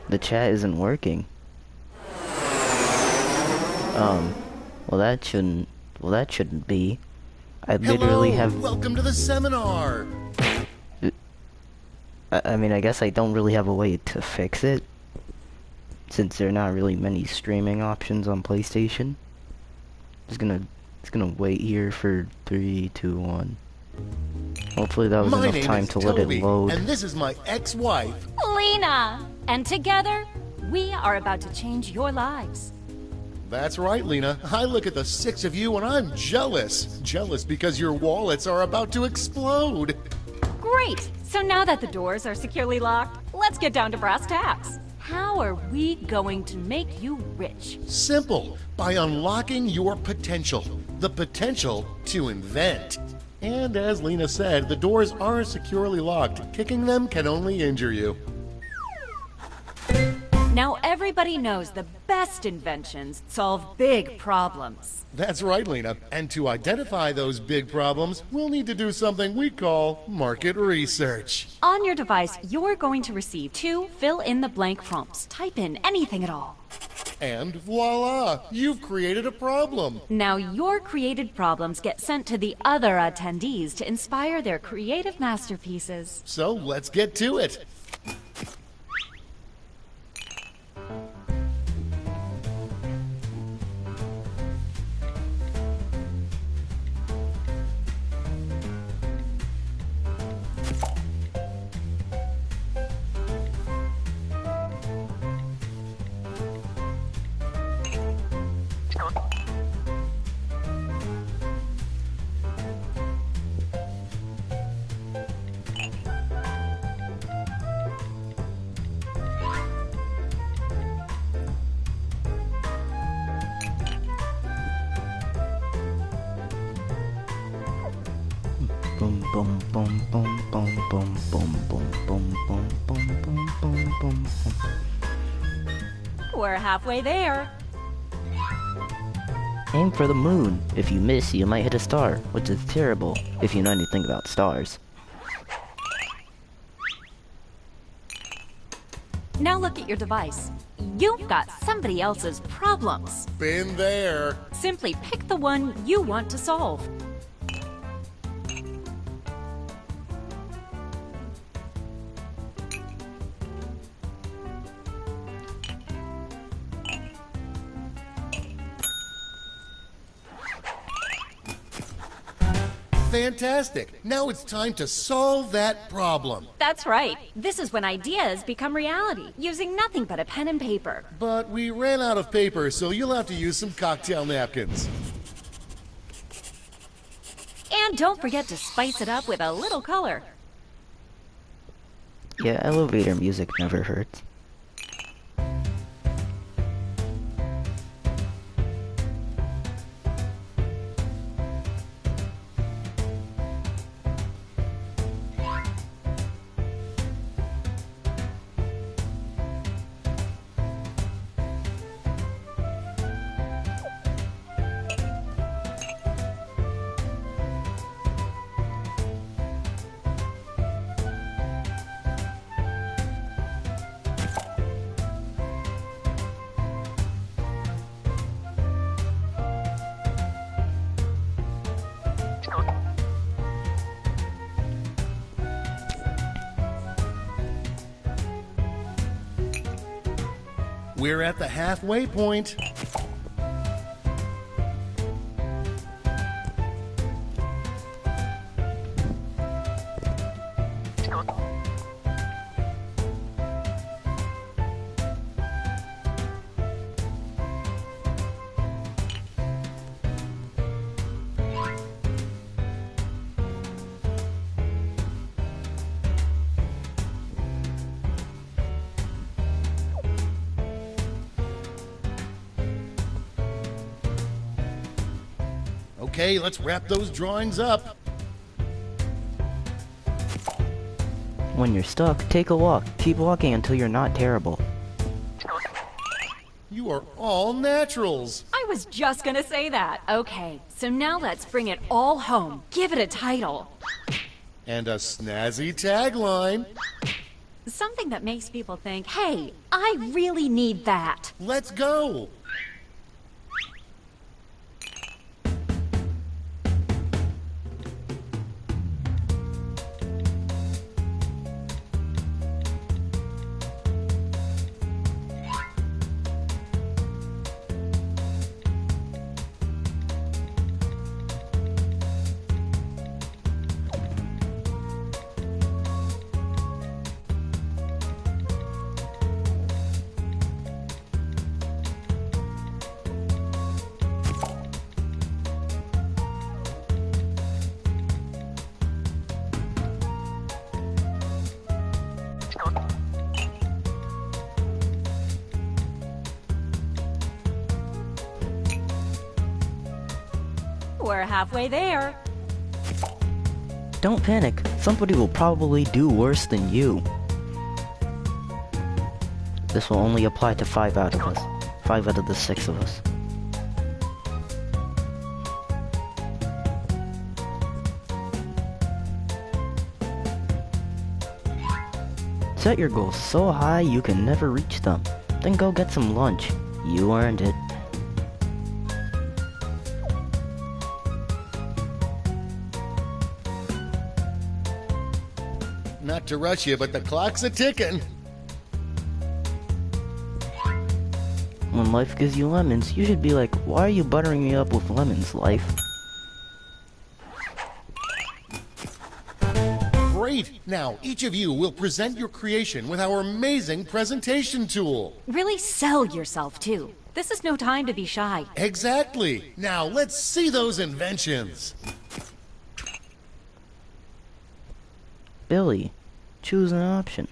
The chat isn't working. Well that shouldn't be. I literally have... Welcome to the seminar! I mean, I guess I don't really have a way to fix it, since there are not really many streaming options on PlayStation. Just gonna wait here for 3, 2, 1. Hopefully that was enough time to let it load. And this is my ex-wife, Lena! And together, we are about to change your lives. That's right, Lena. I look at the 6 of you and I'm jealous. Jealous because your wallets are about to explode. Great! So now that the doors are securely locked, let's get down to brass tacks. How are we going to make you rich? Simple. By unlocking your potential. The potential to invent. And as Lena said, the doors are securely locked. Kicking them can only injure you. Now everybody knows the best inventions solve big problems. That's right, Lena. And to identify those big problems, we'll need to do something we call market research. On your device, you're going to receive 2 fill-in-the-blank prompts. Type in anything at all. And voila! You've created a problem. Now your created problems get sent to the other attendees to inspire their creative masterpieces. So let's get to it. Boom boom boom boom boom boom boom boom boom boom boom boom boom boom. We're halfway there. Aim for the moon. If you miss, you might hit a star, which is terrible if you know anything about stars. Now look at your device. You've got somebody else's problems. Been there. Simply pick the one you want to solve. Fantastic. Now it's time to solve that problem. That's right. This is when ideas become reality, using nothing but a pen and paper. But we ran out of paper, so you'll have to use some cocktail napkins. And don't forget to spice it up with a little color. Yeah, elevator music never hurts. We're at the halfway point. Okay, let's wrap those drawings up. When you're stuck, take a walk. Keep walking until you're not terrible. You are all naturals. I was just gonna say that. Okay, so now let's bring it all home. Give it a title. And a snazzy tagline. Something that makes people think, hey, I really need that. Let's go. We're halfway there. Don't panic. Somebody will probably do worse than you. This will only apply to 5 out of us. 5 out of the 6 of us. Set your goals so high you can never reach them. Then go get some lunch. You earned it. Not to rush you, but the clock's a-ticking. When life gives you lemons, you should be like, why are you buttering me up with lemons, life? Great! Now, each of you will present your creation with our amazing presentation tool. Really sell yourself, too. This is no time to be shy. Exactly! Now, let's see those inventions. Billy, choose an option.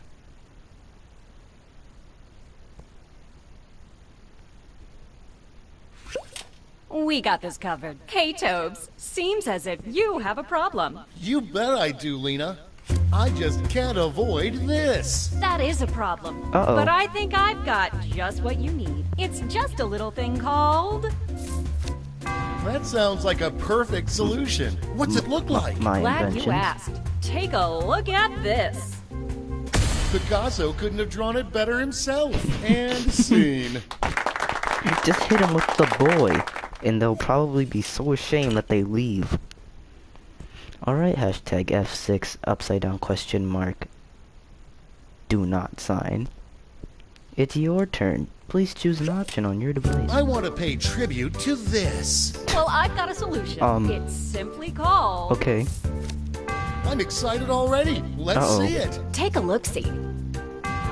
We got this covered. Hey, Tobes, seems as if you have a problem. You bet I do, Lena. I just can't avoid this. That is a problem. Uh-oh. But I think I've got just what you need. It's just a little thing called... That sounds like a perfect solution. What's it look like? My Glad inventions. you asked. Take a look at this. Picasso couldn't have drawn it better himself. And scene. Just hit him with the boy, and they'll probably be so ashamed that they leave. Alright, hashtag F6 upside down question mark. Do not sign. It's your turn. Please choose an option on your device. I want to pay tribute to this. Well, I've got a solution. It's simply called... Okay. I'm excited already. Let's see it. Take a look-see.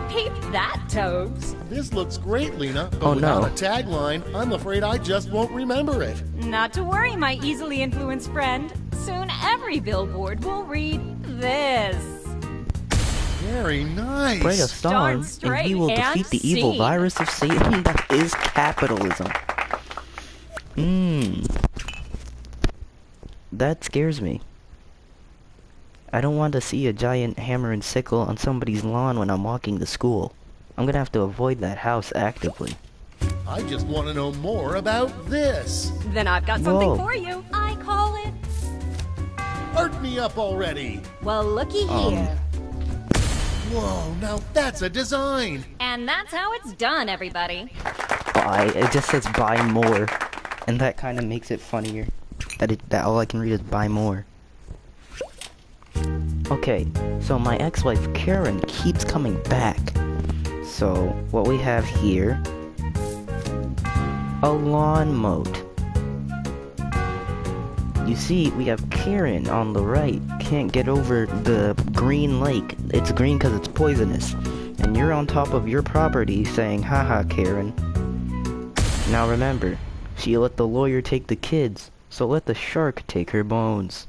Peep that, Tobes. This looks great, Lena. But Oh, without no. a tagline, I'm afraid I just won't remember it. Not to worry, my easily influenced friend. Soon every billboard will read this. Very nice. Write a star, Darn and straight he will and defeat the evil seen. virus of Satan that is capitalism. That scares me. I don't want to see a giant hammer and sickle on somebody's lawn when I'm walking to school. I'm gonna have to avoid that house actively. I just want to know more about this. Then I've got something Whoa. for you. I call it... Art me up already. Well, looky here. Whoa, now that's a design. And that's how it's done, everybody. Buy. It just says buy more, and that kind of makes it funnier. That all I can read is buy more. Okay, so my ex-wife Karen keeps coming back. So what we have here, a lawn moat. You see, we have Karen on the right. Can't get over the green lake. It's green because it's poisonous. And you're on top of your property saying, haha, Karen. Now remember, she let the lawyer take the kids, so let the shark take her bones.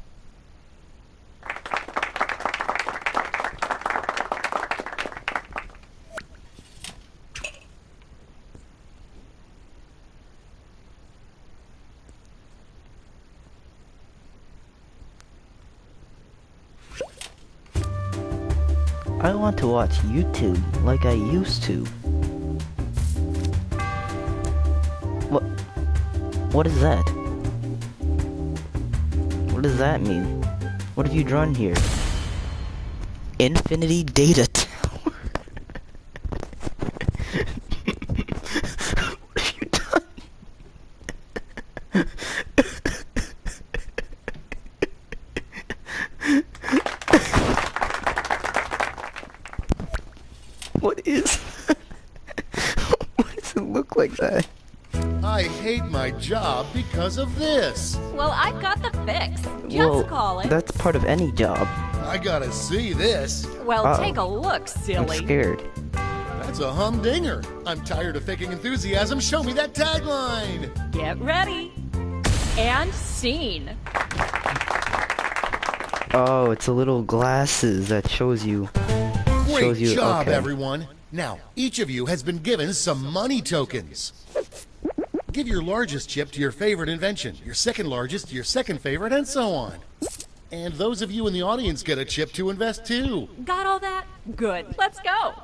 I want to watch YouTube like I used to. What is that? What does that mean? What have you drawn here? Infinity Data Tower. What have you done? What is that? Why does it look like that? I hate my job because of this. Well, I've got the fix. Just call it. That's part of any job. I gotta see this. Well, take a look, silly. I'm scared. That's a humdinger. I'm tired of faking enthusiasm. Show me that tagline. Get ready. And scene. Oh, it's a little glasses that shows you. Great job, okay. everyone. Now, each of you has been given some money tokens. Give your largest chip to your favorite invention, your second largest to your second favorite, and so on. And those of you in the audience get a chip to invest too. Got all that? Good. Let's go.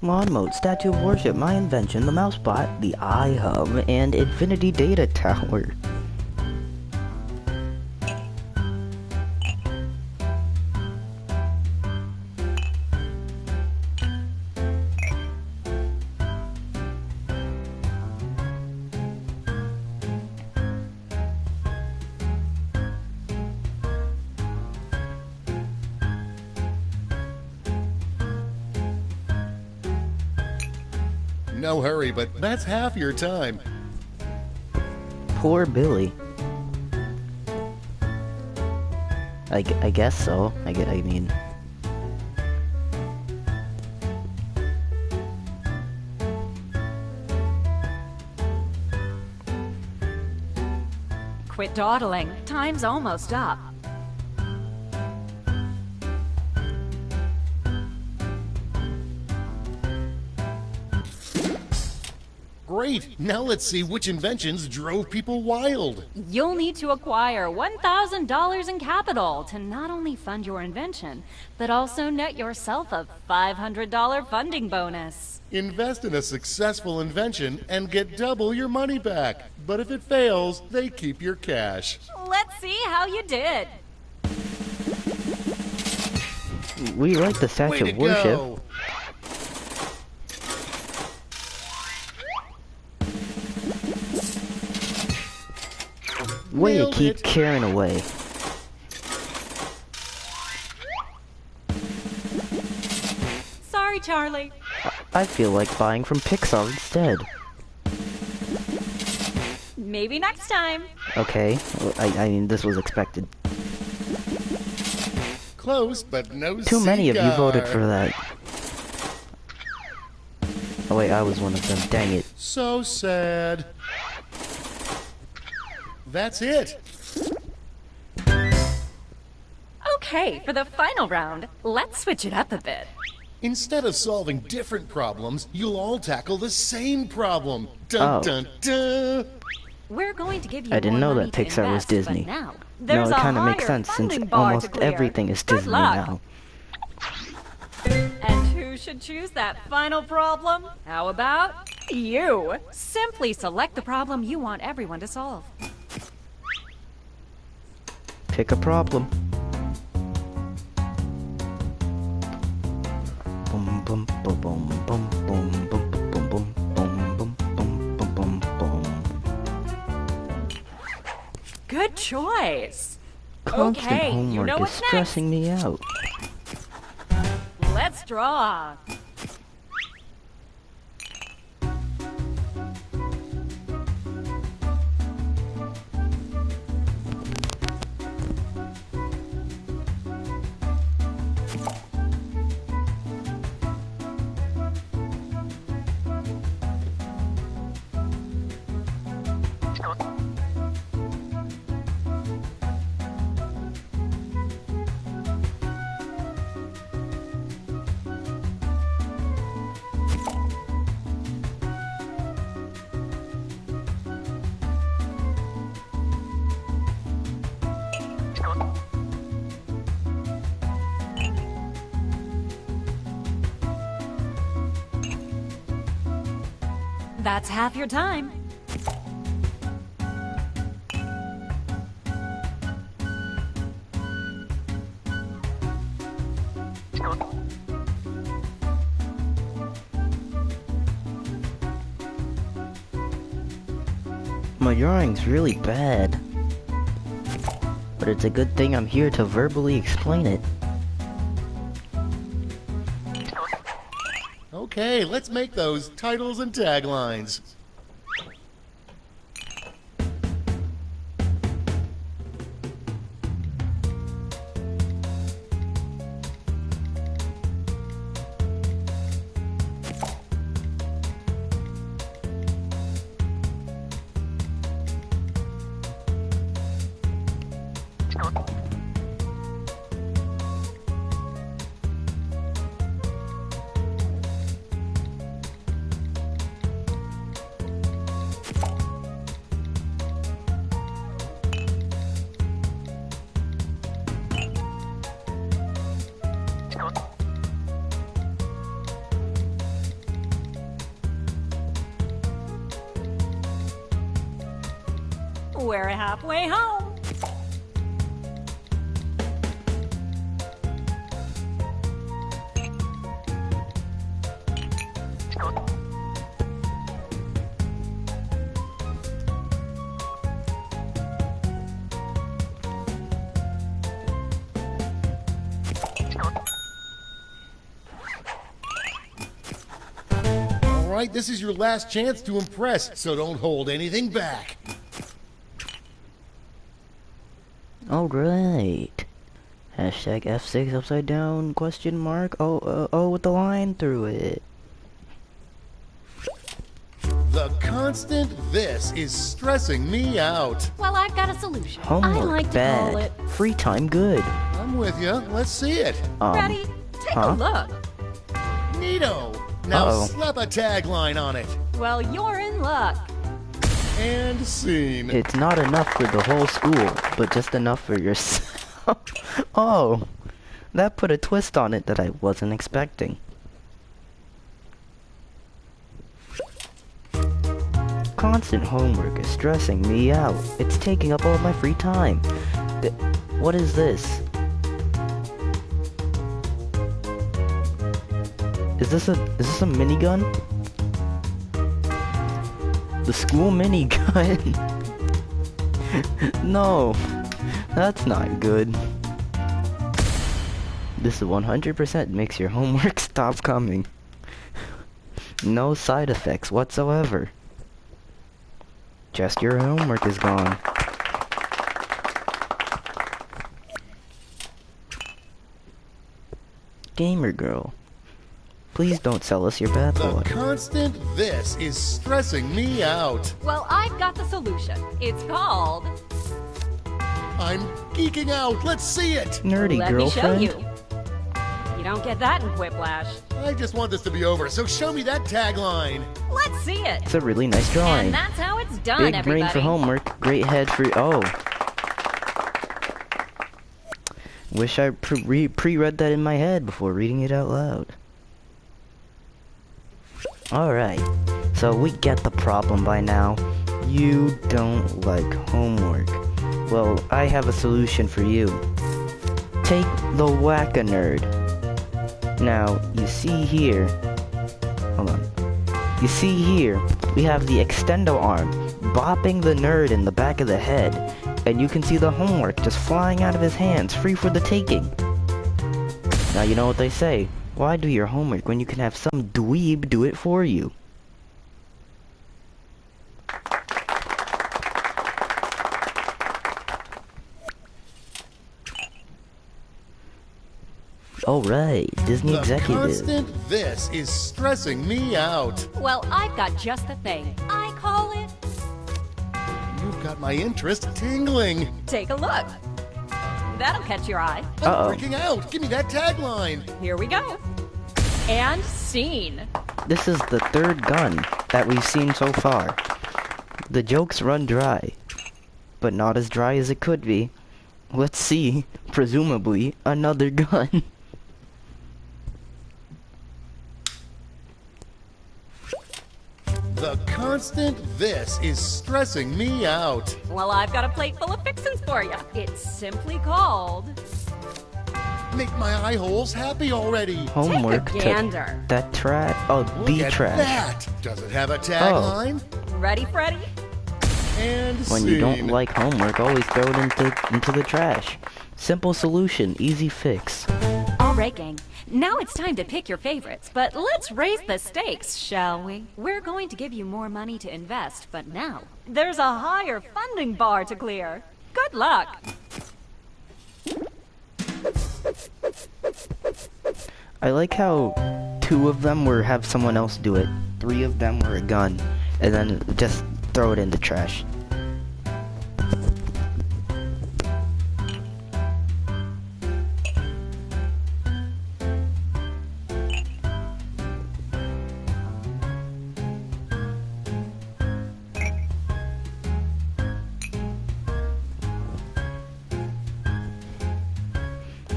Lawn Mode, Statue of Worship, My Invention, the Mouse Bot, the iHub, and Infinity Data Tower. No hurry, but that's half your time. Poor Billy. I guess so. I mean... Quit dawdling. Time's almost up. Great! Now let's see which inventions drove people wild. You'll need to acquire $1,000 in capital to not only fund your invention, but also net yourself a $500 funding bonus. Invest in a successful invention and get double your money back. But if it fails, they keep your cash. Let's see how you did. We like the Statue of Worship. Go. Way to keep carrying away. Sorry, Charlie. I feel like buying from Pixar instead. Maybe next time. Okay, I mean, this was expected. Close, but no Too many of you cigar. voted for that. Oh wait, I was one of them, dang it. So sad. That's it. Okay, for the final round, let's switch it up a bit. Instead of solving different problems, you'll all tackle the same problem. Dun dun dun. We're going to give you I didn't more know money that to Pixar was invest, Disney. but now, No, there's it a kind of makes higher sense since funding bar to almost clear. everything is Good Disney luck. now. And who should choose that final problem? How about you? Simply select the problem you want everyone to solve. Pick a problem. Boom boom boom boom boom boom boom boom boom boom boom boom boom boom. Good choice. Constant Okay, homework you know is what's next. stressing me out. Let's draw. That's half your time. My drawing's really bad. But it's a good thing I'm here to verbally explain it. Okay, let's make those titles and taglines. We're halfway home. All right, this is your last chance to impress, so don't hold anything back. Alright. Hashtag F6 upside down question mark. Oh, with the line through it. The constant this is stressing me out. Well, I've got a solution. I Homework like to bad. call it. Free time good. I'm with you. Let's see it. Ready? Take huh? a look. Neato. Now Uh-oh. slap a tagline on it. Well, you're in luck. And scene. It's not enough for the whole school, but just enough for yourself. Oh, that put a twist on it that I wasn't expecting. Constant homework is stressing me out. It's taking up all my free time. What is this? Is this a minigun? The school minigun? No, that's not good. This 100% makes your homework stop coming. No side effects whatsoever. Just your homework is gone. Gamer girl, please don't sell us your bad The boy. constant this is stressing me out. Well, I've got the solution. It's called... I'm geeking out. Let's see it. Nerdy Let girlfriend. me show you. You don't get that in Quiplash. I just want this to be over, so show me that tagline. Let's see it. It's a really nice drawing. And that's how it's done, Big everybody. brain for homework, great head for... Oh. Wish I pre-read that in my head before reading it out loud. Alright, so we get the problem by now. You don't like homework. Well, I have a solution for you. Take the Whack-A-Nerd. Now, you see here... Hold on. You see here, we have the extendo arm bopping the nerd in the back of the head, and you can see the homework just flying out of his hands, free for the taking. Now you know what they say, why do your homework when you can have some dweeb do it for you? Alright, Disney The executive. constant this is stressing me out. Well, I've got just the thing. I call it... You've got my interest tingling. Take a look. That'll catch your eye. Uh-oh. I'm freaking out. Give me that tagline. Here we go. And scene. This is the third gun that we've seen so far. The jokes run dry, but not as dry as it could be. Let's see, presumably, another gun. The constant this is stressing me out. Well, I've got a plate full of fixins for you. It's simply called... Make my eye holes happy already. Homework Take a gander. That trash. Oh, the Look trash. at that. Does it have a tagline? Ready, Freddy? And When you don't like homework, always throw it into the trash. Simple solution, easy fix. All right, gang. Now it's time to pick your favorites, but let's raise the stakes, shall we? We're going to give you more money to invest, but now there's a higher funding bar to clear. Good luck. I like how 2 of them have someone else do it. 3 of them were a gun, and then just throw it in the trash.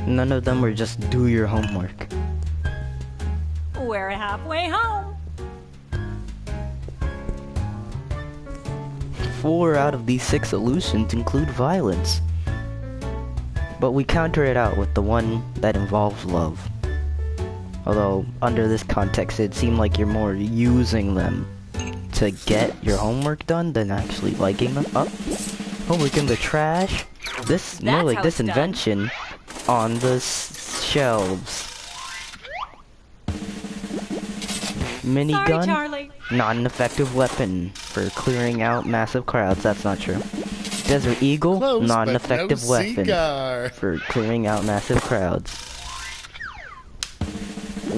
None of them were just do your homework. We're halfway home. 4 out of these 6 solutions include violence. But we counter it out with the one that involves love. Although, under this context, it seemed like you're more using them to get your homework done than actually liking them. Oh, homework in the trash? This, more like this invention on the shelves. Minigun? Charlie. Not an effective weapon for clearing out massive crowds. That's not true. Desert Eagle? Close, not an but effective no weapon cigar. for clearing out massive crowds.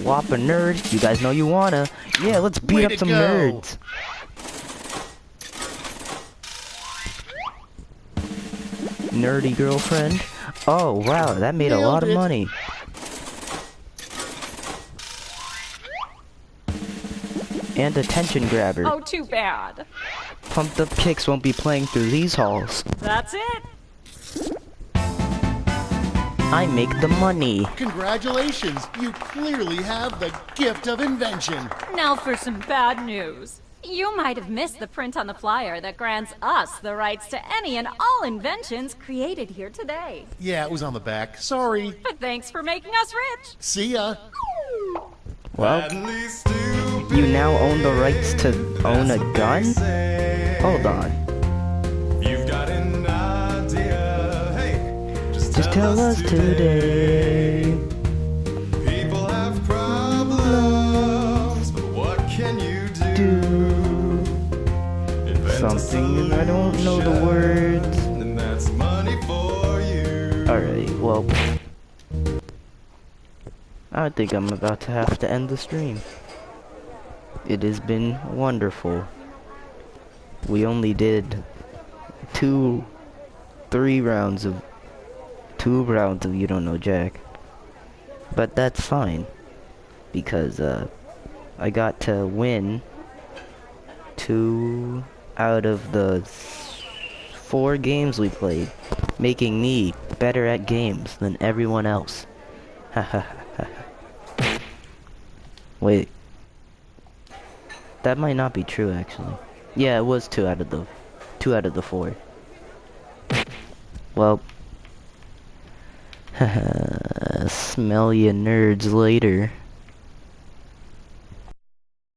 Whopper nerd, you guys know you wanna. Yeah, let's beat Way up to some go. nerds. Nerdy girlfriend? Oh wow, that made a Nailed lot of it. money. And attention grabber. Oh, too bad. Pumped up kicks won't be playing through these halls. That's it. I make the money. Congratulations, you clearly have the gift of invention. Now for some bad news. You might have missed the print on the flyer that grants us the rights to any and all inventions created here today. Yeah, it was on the back. Sorry. But thanks for making us rich. See ya. Well, you now own the rights to own a gun? Hold on. You've got an idea. Hey, Just tell us today. people have problems, but what can you do? Something I don't know the words. And that's money for you. Alright, well, I think I'm about to have to end the stream. It has been wonderful. We only did 2 rounds of You Don't Know Jack. But that's fine, because I got to win 2 out of the 4 games we played, making me better at games than everyone else. Wait. That might not be true, actually. Yeah, it was 2 out of the 4. Well, smell ya nerds later.